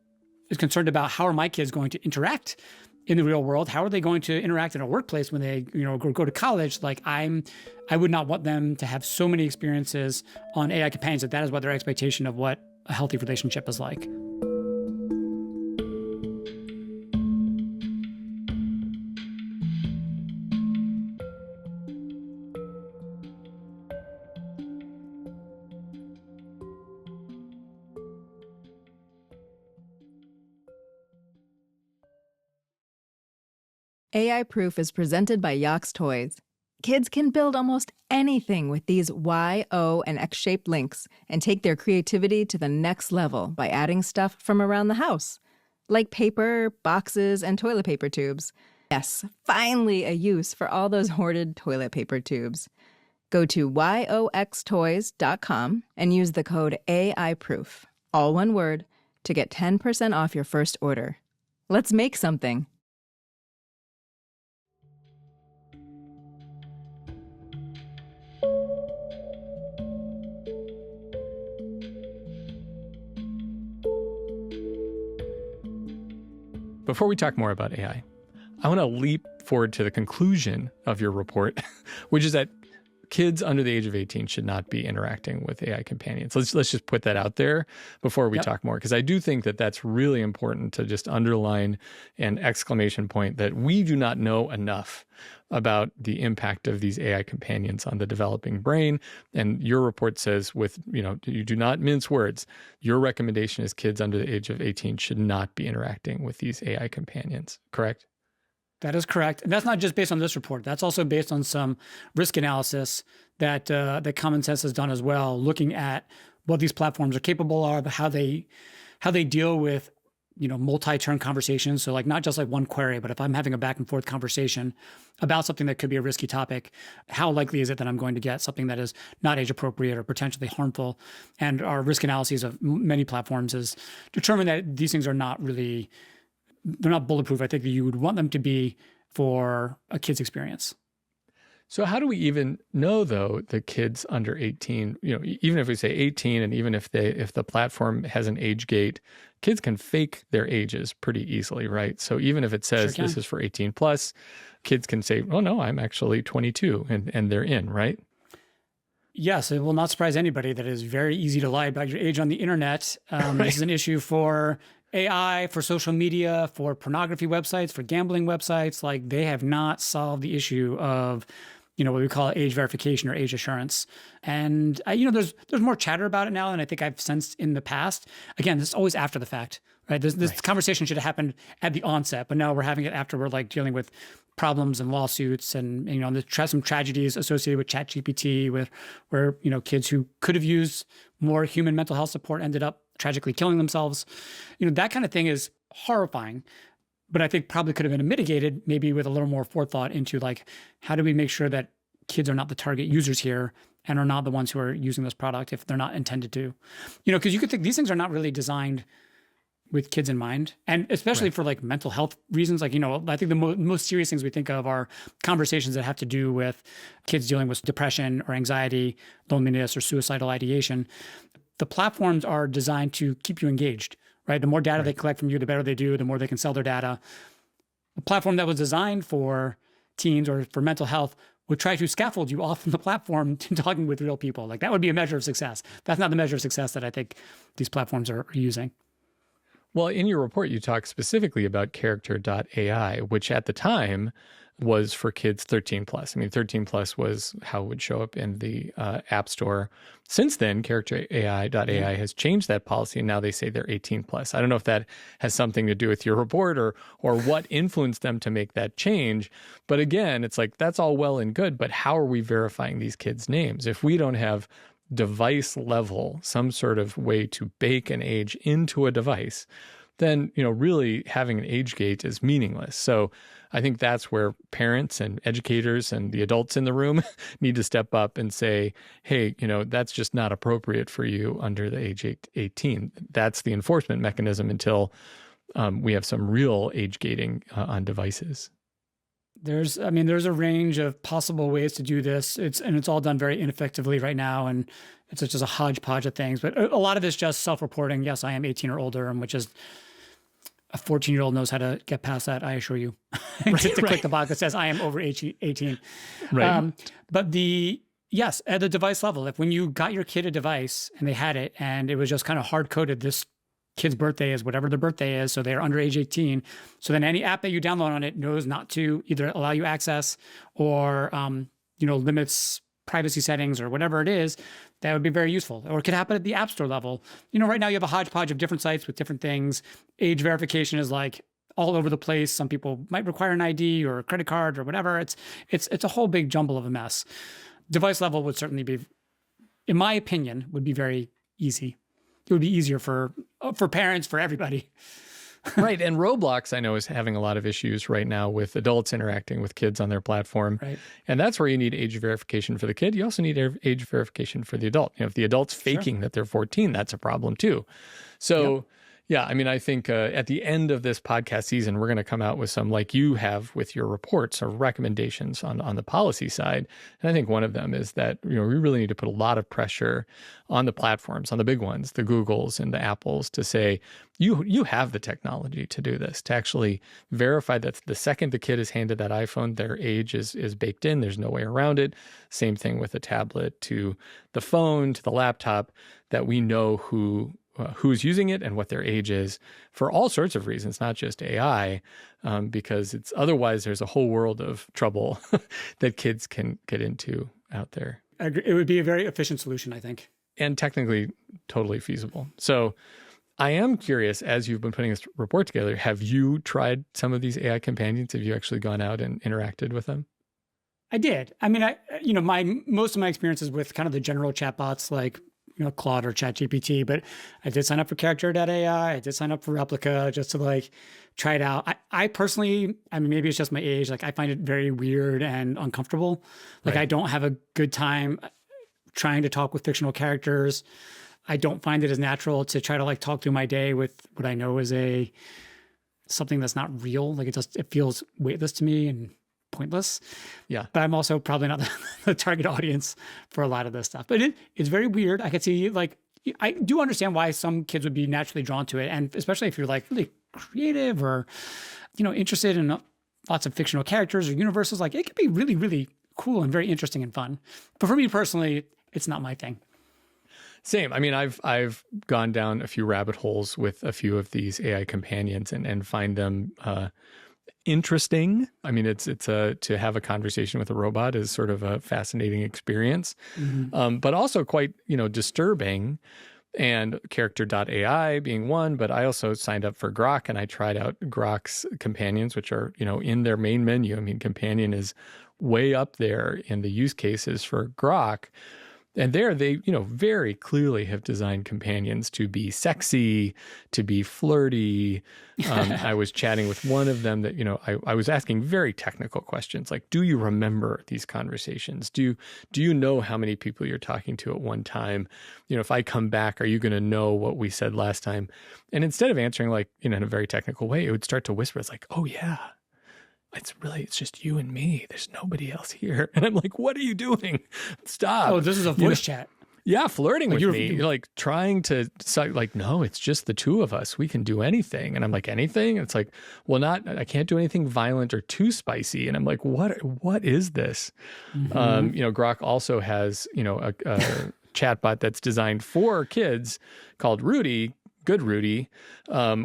is concerned about how are my kids going to interact in the real world, how are they going to interact in a workplace when they, go to college? Like I would not want them to have so many experiences on AI companions that is what their expectation of what a healthy relationship is like. AI Proof is presented by Yox Toys. Kids can build almost anything with these Y, O, and X-shaped links and take their creativity to the next level by adding stuff from around the house, like paper, boxes, and toilet paper tubes. Yes, finally a use for all those hoarded toilet paper tubes. Go to yoxtoys.com and use the code AIProof, all one word, to get 10% off your first order. Let's make something. Before we talk more about AI, I want to leap forward to the conclusion of your report, which is that kids under the age of 18 should not be interacting with AI companions. Let's just put that out there before we talk more, because I do think that that's really important to just underline an exclamation point that we do not know enough about the impact of these AI companions on the developing brain. And your report says, you do not mince words. Your recommendation is kids under the age of 18 should not be interacting with these AI companions, correct? That is correct. And that's not just based on this report. That's also based on some risk analysis that Common Sense has done as well, looking at what these platforms are capable of, how they deal with multi-turn conversations. So like not just like one query, but if I'm having a back and forth conversation about something that could be a risky topic, how likely is it that I'm going to get something that is not age appropriate or potentially harmful? And our risk analyses of many platforms has determined that these things are not really, they're not bulletproof. I think that you would want them to be for a kid's experience. So how do we even know, though, the kids under 18, even if we say 18 and even if the platform has an age gate, kids can fake their ages pretty easily, right? So even if it says this is for 18 plus, kids can say, oh, no, I'm actually 22 and they're in, right? Yes, it will not surprise anybody that it is very easy to lie about your age on the internet. Right. This is an issue for AI, for social media, for pornography websites, for gambling websites. Like they have not solved the issue of, what we call age verification or age assurance. And there's more chatter about it now than I think I've sensed in the past. Again, this is always after the fact, right? This conversation should have happened at the onset, but now we're having it after we're like dealing with problems and lawsuits and there's some tragedies associated with ChatGPT where kids who could have used more human mental health support ended up tragically killing themselves. That kind of thing is horrifying, but I think probably could have been mitigated maybe with a little more forethought into like, how do we make sure that kids are not the target users here and are not the ones who are using this product if they're not intended to, because you could think these things are not really designed with kids in mind, and especially for like mental health reasons. Like, I think the most serious things we think of are conversations that have to do with kids dealing with depression or anxiety, loneliness, or suicidal ideation. The platforms are designed to keep you engaged, right? The more data they collect from you, the better they do, the more they can sell their data. A platform that was designed for teens or for mental health would try to scaffold you off from the platform to talking with real people. Like that would be a measure of success. That's not the measure of success that I think these platforms are using. Well, in your report, you talk specifically about character.ai, which at the time was for kids 13 plus. I mean, 13 plus was how it would show up in the App Store. Since then, character.ai has changed that policy, and now they say they're 18 plus. I don't know if that has something to do with your report or what influenced them to make that change. But again, it's like, that's all well and good, but how are we verifying these kids' names? If we don't have device level, some sort of way to bake an age into a device, then, really having an age gate is meaningless. So I think that's where parents and educators and the adults in the room need to step up and say, hey, that's just not appropriate for you under the age 18. That's the enforcement mechanism until we have some real age gating on devices. There's a range of possible ways to do this. It's all done very ineffectively right now. And it's just a hodgepodge of things, but a lot of it's just self-reporting. Yes, I am 18 or older, and which is a 14-year-old knows how to get past that, I assure you, to click the box that says I am over 18. Right. But yes, at the device level, if when you got your kid a device and they had it and it was just kind of hard-coded, this kid's birthday is whatever their birthday is, so they're under age 18. So then any app that you download on it knows not to either allow you access or, limits privacy settings or whatever it is. That would be very useful. Or it could happen at the App Store level. Right now you have a hodgepodge of different sites with different things. Age verification is like all over the place. Some people might require an ID or a credit card or whatever. It's a whole big jumble of a mess. Device level would certainly be, in my opinion, would be very easy. It would be easier for parents, for everybody. Right. And Roblox, I know, is having a lot of issues right now with adults interacting with kids on their platform. Right. And that's where you need age verification for the kid. You also need age verification for the adult. If the adult's faking that they're 14, that's a problem too. So, yeah, I mean, I think at the end of this podcast season, we're going to come out with some, like you have with your reports or recommendations on the policy side. And I think one of them is that, we really need to put a lot of pressure on the platforms, on the big ones, the Googles and the Apples, to say, you have the technology to do this, to actually verify that the second the kid is handed that iPhone, their age is baked in. There's no way around it. Same thing with the tablet to the phone, to the laptop, that we know who's using it and what their age is for all sorts of reasons, not just AI, because it's otherwise there's a whole world of trouble that kids can get into out there. It would be a very efficient solution, I think. And technically totally feasible. So I am curious, as you've been putting this report together, have you tried some of these AI companions? Have you actually gone out and interacted with them? I did. I mean, most of my experiences with kind of the general chatbots like Claude or ChatGPT, but I did sign up for Character.ai. I did sign up for Replica just to try it out. I personally, I mean, maybe it's just my age. I find it very weird and uncomfortable. Right. I don't have a good time trying to talk with fictional characters. I don't find it as natural to try to talk through my day with what I know is something that's not real. It feels weightless to me and pointless. Yeah. But I'm also probably not the target audience for a lot of this stuff. But it's very weird. I could see I do understand why some kids would be naturally drawn to it. And especially if you're really creative or, interested in lots of fictional characters or universes, it could be really, really cool and very interesting and fun. But for me personally, it's not my thing. Same. I mean, I've gone down a few rabbit holes with a few of these AI companions and find them interesting. I mean, it's to have a conversation with a robot is sort of a fascinating experience, but also quite disturbing. And Character.ai being one, but I also signed up for Grok and I tried out Grok's companions, which are in their main menu. I mean, companion is way up there in the use cases for Grok. And there they, very clearly have designed companions to be sexy, to be flirty. I was chatting with one of them that, I was asking very technical questions like, do you remember these conversations? Do you know how many people you're talking to at one time? If I come back, are you going to know what we said last time? And instead of answering in a very technical way, it would start to whisper. It's like, oh yeah. It's just you and me. There's nobody else here. And I'm like, what are you doing? Stop. Oh, this is a voice chat. Yeah, flirting with me. You're trying to no, it's just the two of us. We can do anything. And I'm like, anything? And it's like, well, I can't do anything violent or too spicy. And I'm like, what is this? Grok also has, a chatbot that's designed for kids called Rudy, Good Rudy,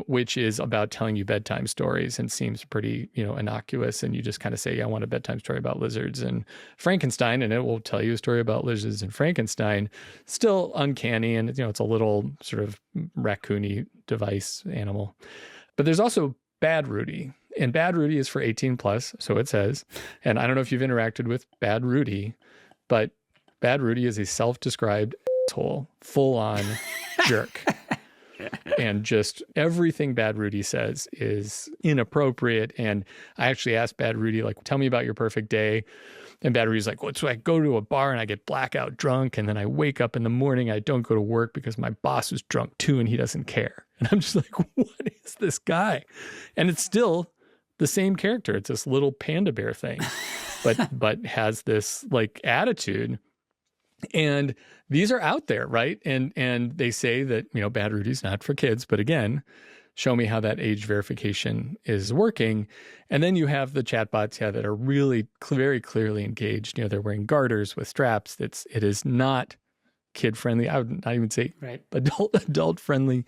which is about telling you bedtime stories and seems pretty, innocuous. And you just kind of say, I want a bedtime story about lizards and Frankenstein, and it will tell you a story about lizards and Frankenstein. Still uncanny, and it's a little sort of raccoony device animal. But there's also Bad Rudy, and Bad Rudy is for 18 plus, so it says. And I don't know if you've interacted with Bad Rudy, but Bad Rudy is a self-described asshole, full-on jerk. And just everything Bad Rudy says is inappropriate. And I actually asked Bad Rudy, tell me about your perfect day. And Bad Rudy's like, well, so I go to a bar and I get blackout drunk. And then I wake up in the morning. I don't go to work because my boss is drunk too and he doesn't care. And I'm just like, what is this guy? And it's still the same character. It's this little panda bear thing, but has this attitude. And these are out there, right? And they say that, Bad Rudy's not for kids. But again, show me how that age verification is working. And then you have the chatbots, that are really very clearly engaged. They're wearing garters with straps. It is not kid-friendly. I would not even say adult-friendly,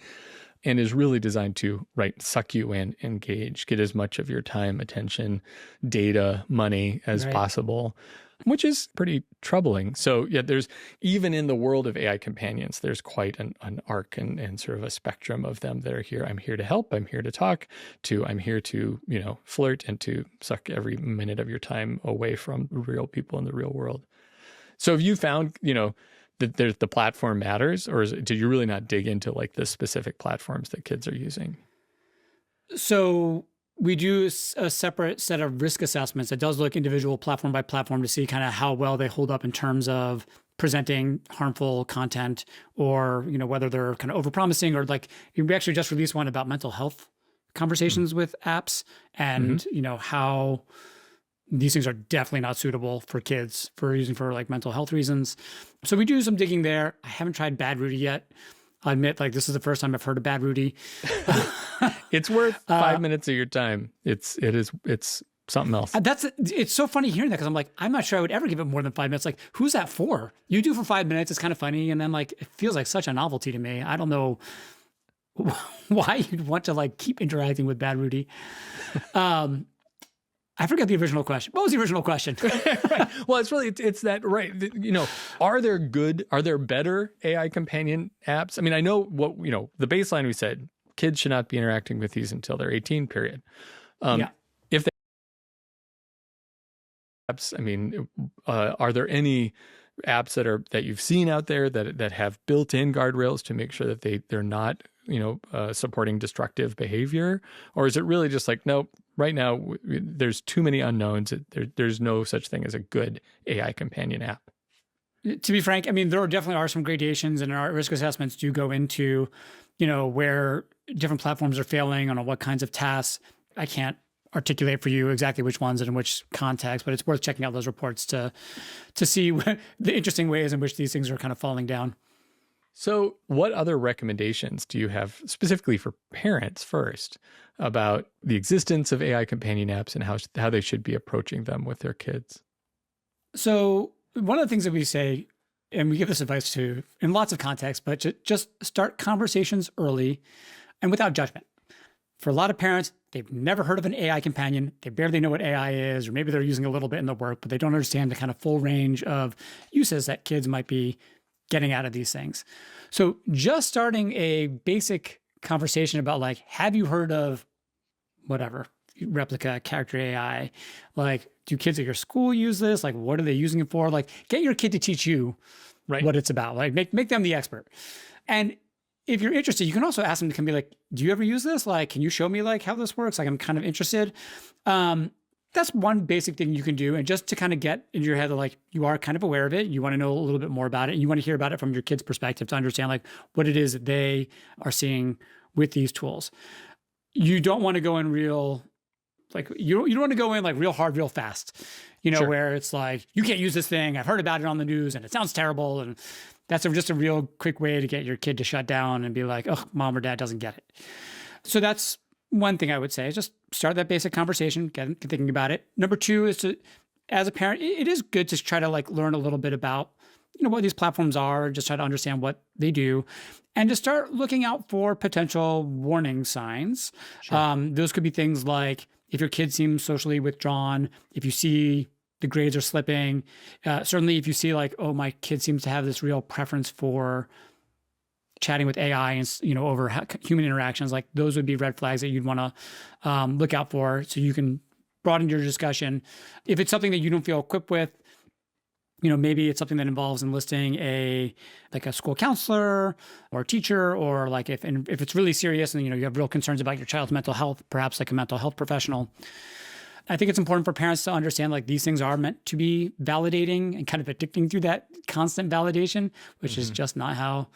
and is really designed to, suck you in, engage, get as much of your time, attention, data, money as possible, which is pretty troubling. So there's, even in the world of AI companions, there's quite an arc and sort of a spectrum of them that are here. I'm here to help. I'm here to talk. I'm here to, flirt and to suck every minute of your time away from real people in the real world. So have you found, that the platform matters, or did you really not dig into the specific platforms that kids are using? So we do a separate set of risk assessments that does look individual platform by platform to see kind of how well they hold up in terms of presenting harmful content, or whether they're kind of overpromising, or like we actually just released one about mental health conversations with apps, and how these things are definitely not suitable for kids for using for like mental health reasons. So we do some digging there. I haven't tried Bad Rudy yet. I admit, like, this is the first time I've heard of Bad Rudy. It's worth 5 minutes of your time. It's something else. It's so funny hearing that, because I'm like, I'm not sure I would ever give it more than 5 minutes. Like, who's that for? You do for 5 minutes. It's kind of funny. And then like, it feels like such a novelty to me. I don't know why you'd want to like keep interacting with Bad Rudy. I forgot the original question. What was the original question? Right. Well, it's that, right. Are there better AI companion apps? I mean, I know the baseline we said, kids should not be interacting with these until they're 18, period. Yeah. If they apps, I mean, are there any apps that you've seen out there that have built-in guardrails to make sure that they're not supporting destructive behavior? Or is it really just like, nope, right now there's too many unknowns. There's no such thing as a good AI companion app? To be frank, I mean, there definitely are some gradations, and our risk assessments do go into, where different platforms are failing on what kinds of tasks. I can't articulate for you exactly which ones and in which context, but it's worth checking out those reports to see the interesting ways in which these things are kind of falling down. So what other recommendations do you have specifically for parents first about the existence of AI companion apps and how they should be approaching them with their kids? So one of the things that we say, and we give this advice to in lots of contexts, but just start conversations early and without judgment. For a lot of parents, they've never heard of an AI companion. They barely know what AI is, or maybe they're using a little bit in the work, but they don't understand the kind of full range of uses that kids might be getting out of these things. So just starting a basic conversation about like, have you heard of whatever, replica, character AI? Like, do kids at your school use this? Like, what are they using it for? Like, get your kid to teach you what it's about. Like, make them the expert. And if you're interested, you can also ask them to come be like, do you ever use this? Like, can you show me like how this works? Like, I'm kind of interested. That's one basic thing you can do. And just to kind of get in your head that like, you are kind of aware of it. You want to know a little bit more about it. And you want to hear about it from your kid's perspective to understand like what it is that they are seeing with these tools. You don't want to go in real, like, you don't want to go in like real hard, real fast, Sure. where it's like, you can't use this thing. I've heard about it on the news and it sounds terrible. And that's just a real quick way to get your kid to shut down and be like, oh, mom or dad doesn't get it. So that's one thing I would say, is just start that basic conversation, get thinking about it. Number two is to, as a parent, it is good to try to like learn a little bit about, what these platforms are, just try to understand what they do, and to start looking out for potential warning signs. Sure. Those could be things like if your kid seems socially withdrawn, if you see the grades are slipping, certainly if you see like, oh, my kid seems to have this real preference for chatting with AI and over human interactions, like those would be red flags that you'd want to look out for, so you can broaden your discussion. If it's something that you don't feel equipped with, maybe it's something that involves enlisting a school counselor or a teacher, or like if it's really serious and you have real concerns about your child's mental health, perhaps like a mental health professional. I think it's important for parents to understand like these things are meant to be validating and kind of addicting through that constant validation, which is just not how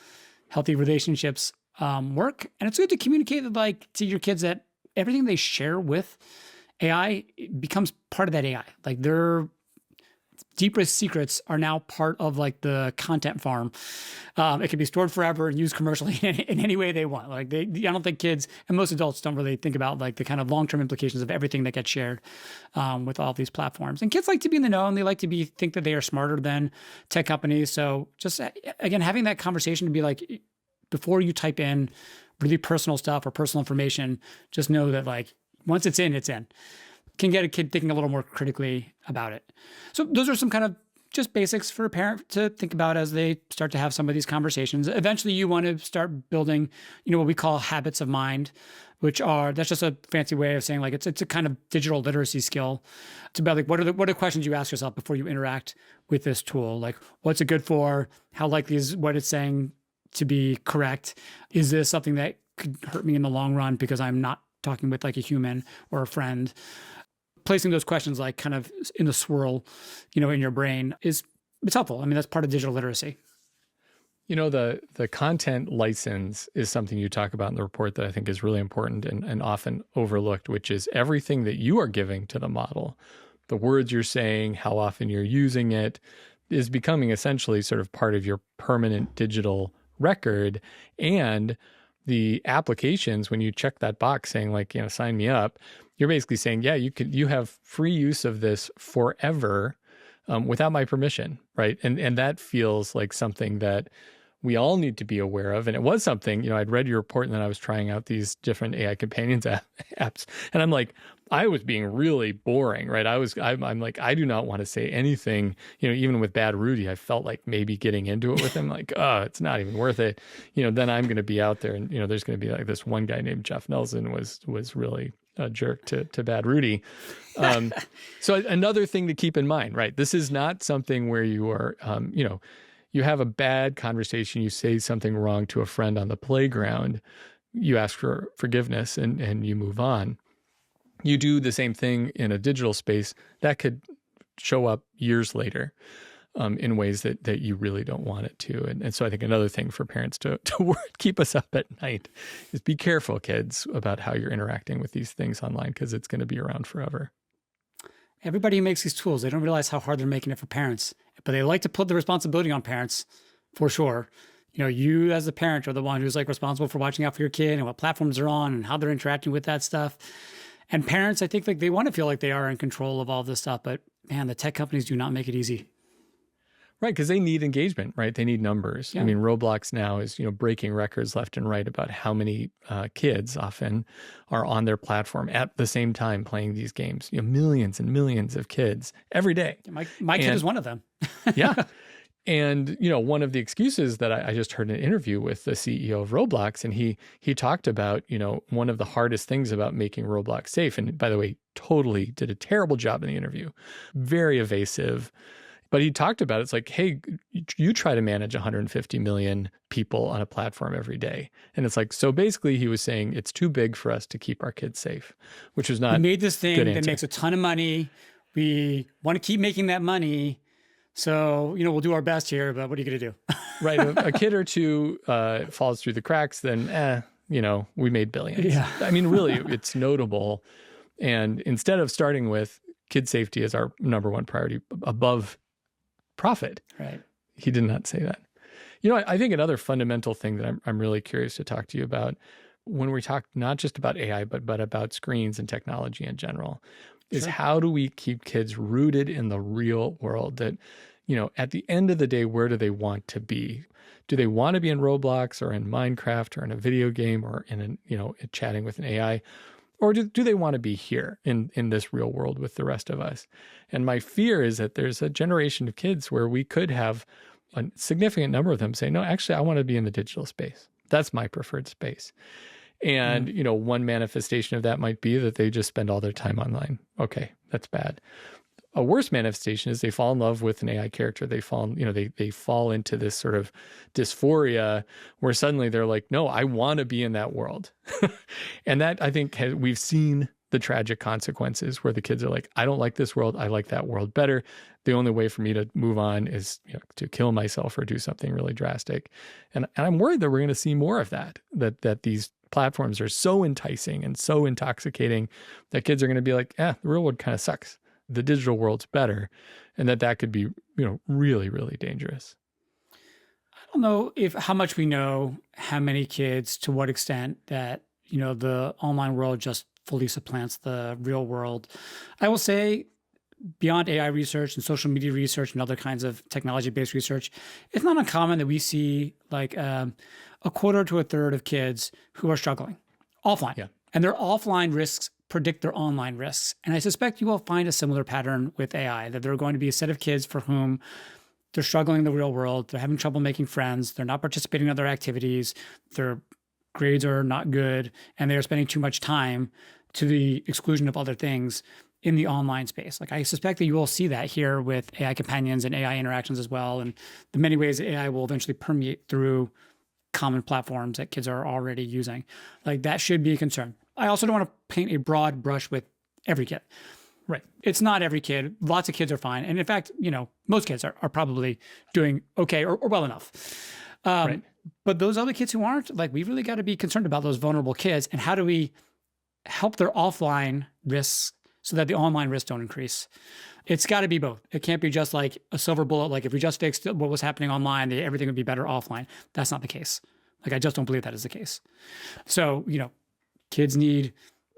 healthy relationships work. And it's good to communicate like to your kids that everything they share with AI becomes part of that AI. Like their deepest secrets are now part of like the content farm. It can be stored forever and used commercially in any way they want. Like I don't think kids and most adults don't really think about like the kind of long-term implications of everything that gets shared with all these platforms. And kids like to be in the know, and they like to think that they are smarter than tech companies. So just again, having that conversation to be like, before you type in really personal stuff or personal information, just know that like once it's in, can get a kid thinking a little more critically about it. So those are some kind of just basics for a parent to think about as they start to have some of these conversations. Eventually you want to start building, what we call habits of mind, that's just a fancy way of saying like, it's a kind of digital literacy skill. It's about like, what are questions you ask yourself before you interact with this tool? Like, what's it good for? How likely is what it's saying to be correct? Is this something that could hurt me in the long run because I'm not talking with like a human or a friend. Placing those questions like kind of in the swirl, in your brain it's helpful. I mean, that's part of digital literacy. The content license is something you talk about in the report that I think is really important and often overlooked, which is everything that you are giving to the model, the words you're saying, how often you're using it, is becoming essentially sort of part of your permanent digital record. And the applications, when you check that box saying like, sign me up, you're basically saying, yeah, you have free use of this forever without my permission, right? And that feels like something that we all need to be aware of. And it was something, I'd read your report and then I was trying out these different AI companions apps. And I'm like, I was being really boring, right? I'm like, I do not want to say anything, even with Bad Rudy, I felt like maybe getting into it with him, like, oh, it's not even worth it. Then I'm going to be out there and, there's going to be like this one guy named Jeff Nelson was really a jerk to Bad Rudy. So another thing to keep in mind, right? This is not something where you are, you have a bad conversation, you say something wrong to a friend on the playground, you ask for forgiveness and you move on. You do the same thing in a digital space that could show up years later in ways that you really don't want it to. And so I think another thing for parents to keep us up at night is be careful, kids, about how you're interacting with these things online, because it's going to be around forever. Everybody who makes these tools, they don't realize how hard they're making it for parents, but they like to put the responsibility on parents for sure. You as the parent are the one who's like responsible for watching out for your kid and what platforms they're on and how they're interacting with that stuff. And parents, I think like they want to feel like they are in control of all this stuff, but man, the tech companies do not make it easy. Right, because they need engagement, right? They need numbers. Yeah. I mean, Roblox now is, breaking records left and right about how many kids often are on their platform at the same time playing these games. Millions and millions of kids every day. My kid is one of them. Yeah. And, one of the excuses that I just heard in an interview with the CEO of Roblox, and he talked about, one of the hardest things about making Roblox safe. And by the way, totally did a terrible job in the interview. Very evasive. But he talked about it's like, hey, you try to manage 150 million people on a platform every day. And it's like, so basically he was saying it's too big for us to keep our kids safe, which was not we made this thing that answer. Makes a ton of money. We want to keep making that money. So, we'll do our best here, but what are you going to do? Right. A kid or two falls through the cracks, then, we made billions. Yeah. I mean, really, it's notable. And instead of starting with kid safety as our number one priority above profit. Right. He did not say that. I think another fundamental thing that I'm really curious to talk to you about when we talk not just about AI, but about screens and technology in general is how do we keep kids rooted in the real world that, at the end of the day, where do they want to be? Do they want to be in Roblox or in Minecraft or in a video game or in chatting with an AI? Or do they want to be here in this real world with the rest of us? And my fear is that there's a generation of kids where we could have a significant number of them say, no, actually, I want to be in the digital space. That's my preferred space. And, one manifestation of that might be that they just spend all their time online. Okay, that's bad. A worse manifestation is they fall in love with an AI character. They fall, they fall into this sort of dysphoria where suddenly they're like, no, I want to be in that world. And that, I think, we've seen the tragic consequences where the kids are like, I don't like this world. I like that world better. The only way for me to move on is to kill myself or do something really drastic. And I'm worried that we're going to see more of that these platforms are so enticing and so intoxicating that kids are going to be like, the real world kind of sucks. The digital world's better, and that could be, really, really dangerous. I don't know how much we know, how many kids, to what extent that, the online world just fully supplants the real world. I will say beyond AI research and social media research and other kinds of technology-based research, it's not uncommon that we see like a quarter to a third of kids who are struggling offline. Yeah. And their offline risks predict their online risks. And I suspect you will find a similar pattern with AI, that there are going to be a set of kids for whom they're struggling in the real world, they're having trouble making friends, they're not participating in other activities, their grades are not good, and they're spending too much time to the exclusion of other things in the online space. Like I suspect that you will see that here with AI companions and AI interactions as well, and the many ways that AI will eventually permeate through common platforms that kids are already using. Like that should be a concern. I also don't want to paint a broad brush with every kid. Right. It's not every kid. Lots of kids are fine. And in fact, most kids are probably doing okay or well enough. Right. But those other kids who aren't, like, we really got to be concerned about those vulnerable kids. And how do we help their offline risks so that the online risks don't increase? It's got to be both. It can't be just like a silver bullet. Like if we just fixed what was happening online, everything would be better offline. That's not the case. Like, I just don't believe that is the case. So, kids need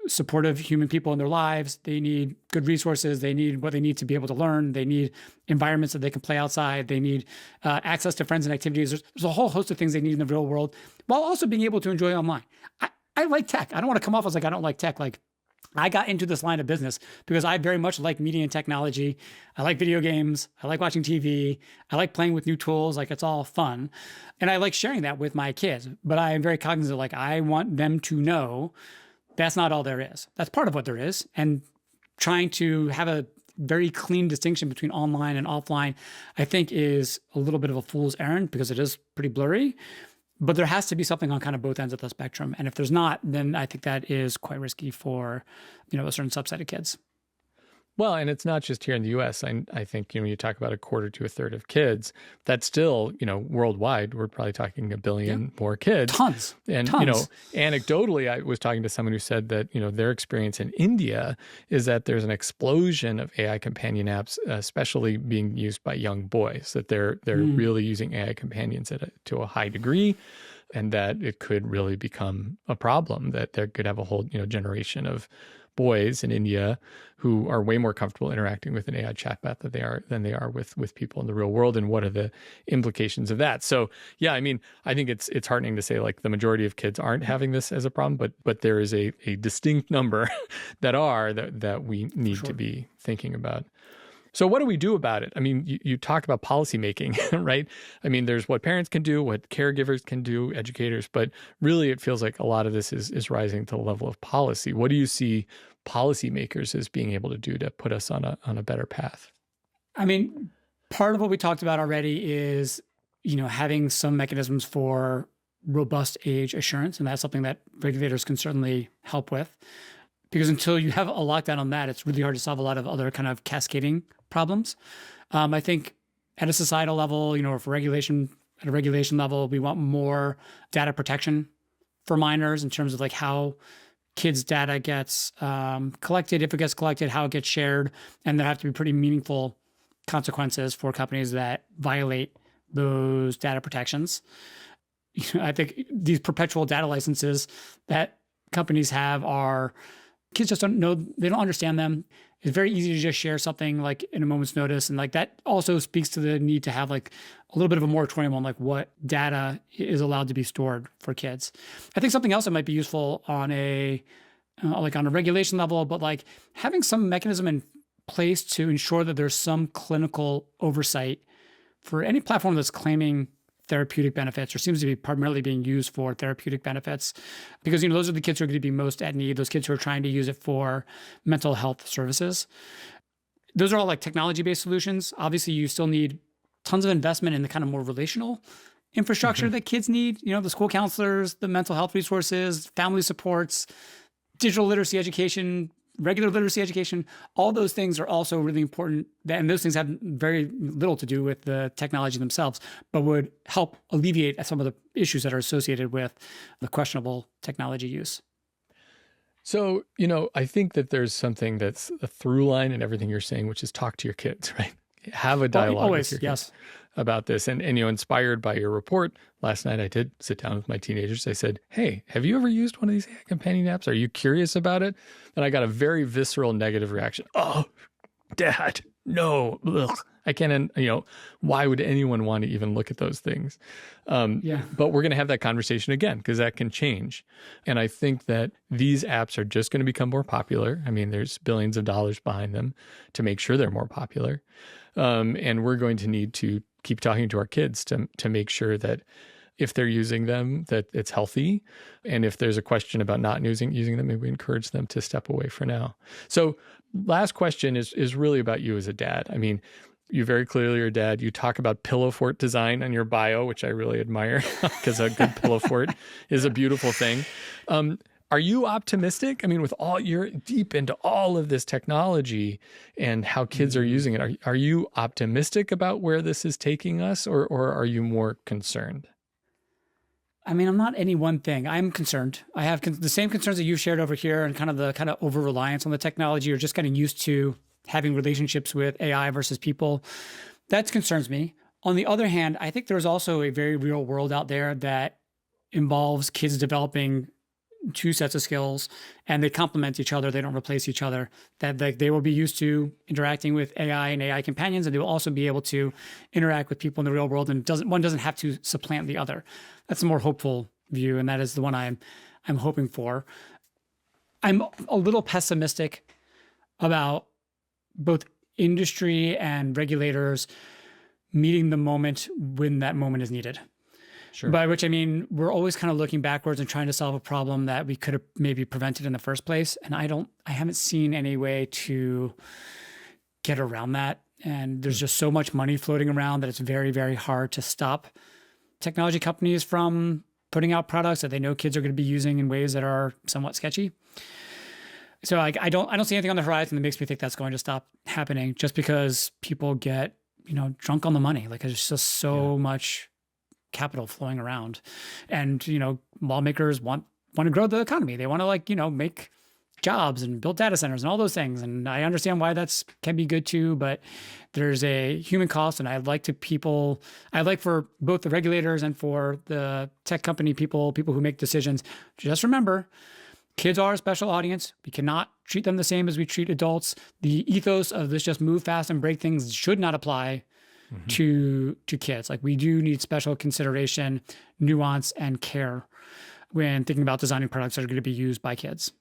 supportive human people in their lives. They need good resources. They need what they need to be able to learn. They need environments that they can play outside. They need access to friends and activities. There's a whole host of things they need in the real world while also being able to enjoy online. I like tech. I don't want to come off as like I don't like tech. Like, I got into this line of business because I very much like media and technology. I like video games. I like watching TV. I like playing with new tools. Like, it's all fun. And I like sharing that with my kids. But I am very cognizant, like, I want them to know that's not all there is. That's part of what there is. And trying to have a very clean distinction between online and offline, I think, is a little bit of a fool's errand because it is pretty blurry. But there has to be something on kind of both ends of the spectrum. And if there's not, then I think that is quite risky for, a certain subset of kids. Well, and it's not just here in the U.S. I think, when you talk about a quarter to a third of kids, that's still, worldwide, we're probably talking a billion more kids. Tons. And, anecdotally, I was talking to someone who said that, their experience in India is that there's an explosion of AI companion apps, especially being used by young boys, that they're really using AI companions to a high degree, and that it could really become a problem, that there could have a whole, generation of boys in India who are way more comfortable interacting with an AI chatbot than they are with people in the real world. And what are the implications of that? So, yeah, I think it's heartening to say, like, the majority of kids aren't having this as a problem, but there is a distinct number that we need to be thinking about. So what do we do about it? You talk about policymaking, right? There's what parents can do, what caregivers can do, educators, but really it feels like a lot of this is rising to the level of policy. What do you see policymakers as being able to do to put us on a better path? Part of what we talked about already is, having some mechanisms for robust age assurance. And that's something that regulators can certainly help with. Because until you have a lockdown on that, it's really hard to solve a lot of other kind of cascading problems. I think at a societal level, or for regulation, at a regulation level, we want more data protection for minors in terms of like how kids' data gets collected, if it gets collected, how it gets shared. And there have to be pretty meaningful consequences for companies that violate those data protections. I think these perpetual data licenses that companies have are, kids just don't know, they don't understand them. It's very easy to just share something like in a moment's notice. And like that also speaks to the need to have like a little bit of a moratorium on like what data is allowed to be stored for kids. I think something else that might be useful on a regulation level, but like having some mechanism in place to ensure that there's some clinical oversight for any platform that's claiming therapeutic benefits, or seems to be primarily being used for therapeutic benefits, because those are the kids who are going to be most at need, those kids who are trying to use it for mental health services. Those are all like technology-based solutions. Obviously, you still need tons of investment in the kind of more relational infrastructure that kids need, the school counselors, the mental health resources, family supports, digital literacy education, regular literacy education. All those things are also really important. And those things have very little to do with the technology themselves, but would help alleviate some of the issues that are associated with the questionable technology use. So, I think that there's something that's a through line in everything you're saying, which is talk to your kids, right? Have a dialogue with your kids about this. And inspired by your report, last night I did sit down with my teenagers. I said, hey, have you ever used one of these AI companion apps? Are you curious about it? And I got a very visceral negative reaction. Oh, Dad, no. Ugh. I can't, why would anyone want to even look at those things? But we're going to have that conversation again, because that can change. And I think that these apps are just going to become more popular. There's billions of dollars behind them to make sure they're more popular. And we're going to need to keep talking to our kids to make sure that if they're using them, that it's healthy. And if there's a question about not using them, maybe we encourage them to step away for now. So last question is really about you as a dad. You very clearly are a dad. You talk about pillow fort design on your bio, which I really admire because a good pillow fort is a beautiful thing. Are you optimistic? I mean, with all you're deep into all of this technology and how kids are using it, are you optimistic about where this is taking us, or are you more concerned? I mean, I'm not any one thing. I'm concerned. I have the same concerns that you shared over here, and kind of over reliance on the technology, or just getting used to having relationships with AI versus people. That concerns me. On the other hand, I think there's also a very real world out there that involves kids developing two sets of skills, and they complement each other. They don't replace each other. That they will be used to interacting with AI and AI companions, and they will also be able to interact with people in the real world. And one doesn't have to supplant the other. That's a more hopeful view, and that is the one I'm hoping for. I'm a little pessimistic about both industry and regulators meeting the moment when that moment is needed. Sure. By which I mean, we're always kind of looking backwards and trying to solve a problem that we could have maybe prevented in the first place. And I haven't seen any way to get around that. And there's just so much money floating around that it's very, very hard to stop technology companies from putting out products that they know kids are going to be using in ways that are somewhat sketchy. So I don't see anything on the horizon that makes me think that's going to stop happening, just because people get, drunk on the money. Like, there's just so much capital flowing around, and lawmakers want to grow the economy. They want to make jobs and build data centers and all those things. And I understand why that's can be good too, but there's a human cost. And I'd like for both the regulators and for the tech company people who make decisions, just remember, kids are a special audience. We cannot treat them the same as we treat adults. The ethos of this just move fast and break things should not apply to kids. Like, we do need special consideration, nuance, and care when thinking about designing products that are going to be used by kids.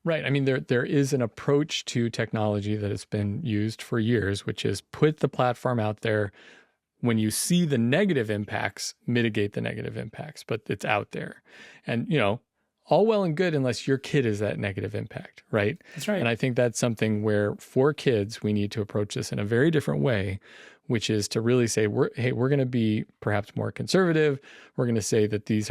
Right. I mean, there is an approach to technology that has been used for years, which is put the platform out there. When you see the negative impacts, mitigate the negative impacts, but it's out there. And, all well and good unless your kid is that negative impact, right? That's right. And I think that's something where for kids, we need to approach this in a very different way, which is to really say, we're going to be perhaps more conservative. We're going to say that these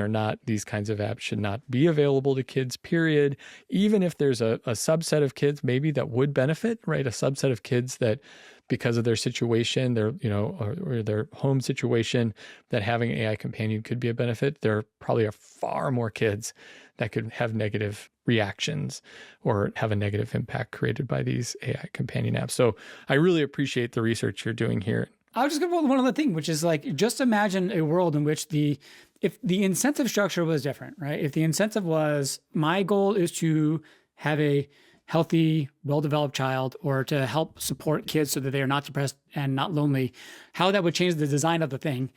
kinds of apps should not be available to kids, period. Even if there's a subset of kids maybe that would benefit, right? A subset of kids that, because of their situation, or their home situation, that having an AI companion could be a benefit. There probably are far more kids that could have negative reactions or have a negative impact created by these AI companion apps. So I really appreciate the research you're doing here. I was just going to put one other thing, which is just imagine a world in which if the incentive structure was different, right? If the incentive was, my goal is to have a healthy, well-developed child, or to help support kids so that they are not depressed and not lonely, how that would change the design of the thing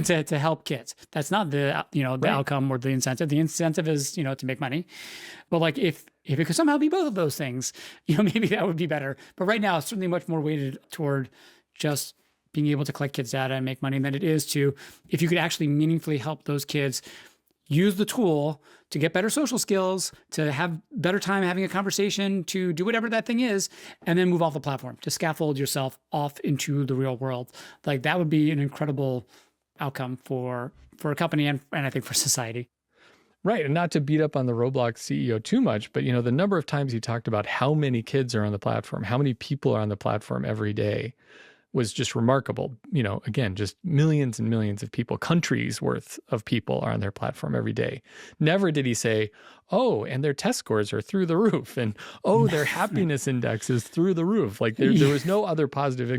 to help kids. That's not the Right. outcome or the incentive. The incentive is to make money. But if it could somehow be both of those things, maybe that would be better. But right now, it's certainly much more weighted toward just being able to collect kids' data and make money than it is to, if you could actually meaningfully help those kids use the tool to get better social skills, to have better time having a conversation, to do whatever that thing is, and then move off the platform, to scaffold yourself off into the real world. Like, that would be an incredible outcome for a company and I think for society. Right. And not to beat up on the Roblox CEO too much, but the number of times he talked about how many kids are on the platform, how many people are on the platform every day was just remarkable. Again, just millions and millions of people, countries worth of people are on their platform every day. Never did he say, oh, and their test scores are through the roof, and oh, their happiness index is through the roof. Like, there was no other positive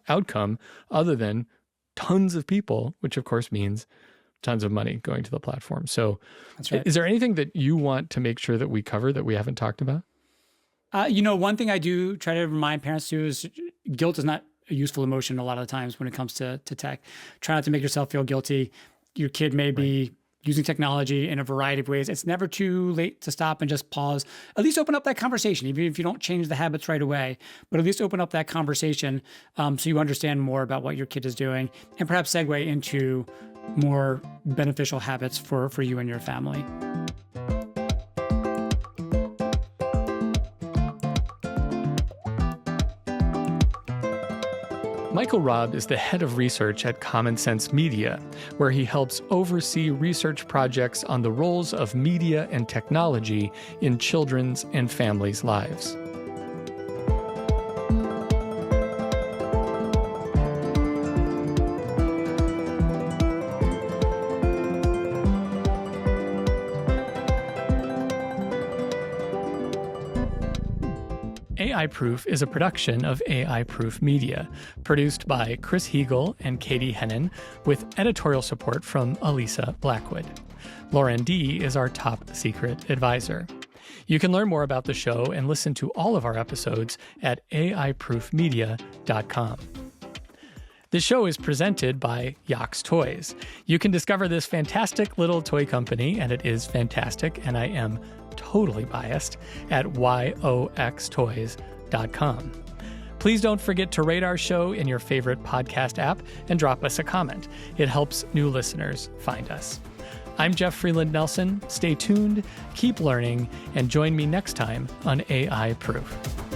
outcome other than tons of people, which of course means tons of money going to the platform. So That's right. Is there anything that you want to make sure that we cover that we haven't talked about? One thing I do try to remind parents too is guilt is not a useful emotion a lot of the times when it comes to tech. Try not to make yourself feel guilty. Your kid may be using technology in a variety of ways. It's never too late to stop and just pause. At least open up that conversation, even if you don't change the habits right away. But at least open up that conversation so you understand more about what your kid is doing, and perhaps segue into more beneficial habits for you and your family. Michael Robb is the head of research at Common Sense Media, where he helps oversee research projects on the roles of media and technology in children's and families' lives. AI Proof is a production of AI Proof Media, produced by Chris Heagle and Katie Hennon, with editorial support from Elisa Blackwood. Lauren D. is our top secret advisor. You can learn more about the show and listen to all of our episodes at aiproofmedia.com. The show is presented by Yox Toys. You can discover this fantastic little toy company, and it is fantastic, and I am totally biased, at yoxtoys.com. Please don't forget to rate our show in your favorite podcast app and drop us a comment. It helps new listeners find us. I'm Jeff Freeland Nelson. Stay tuned, keep learning, and join me next time on AI Proof.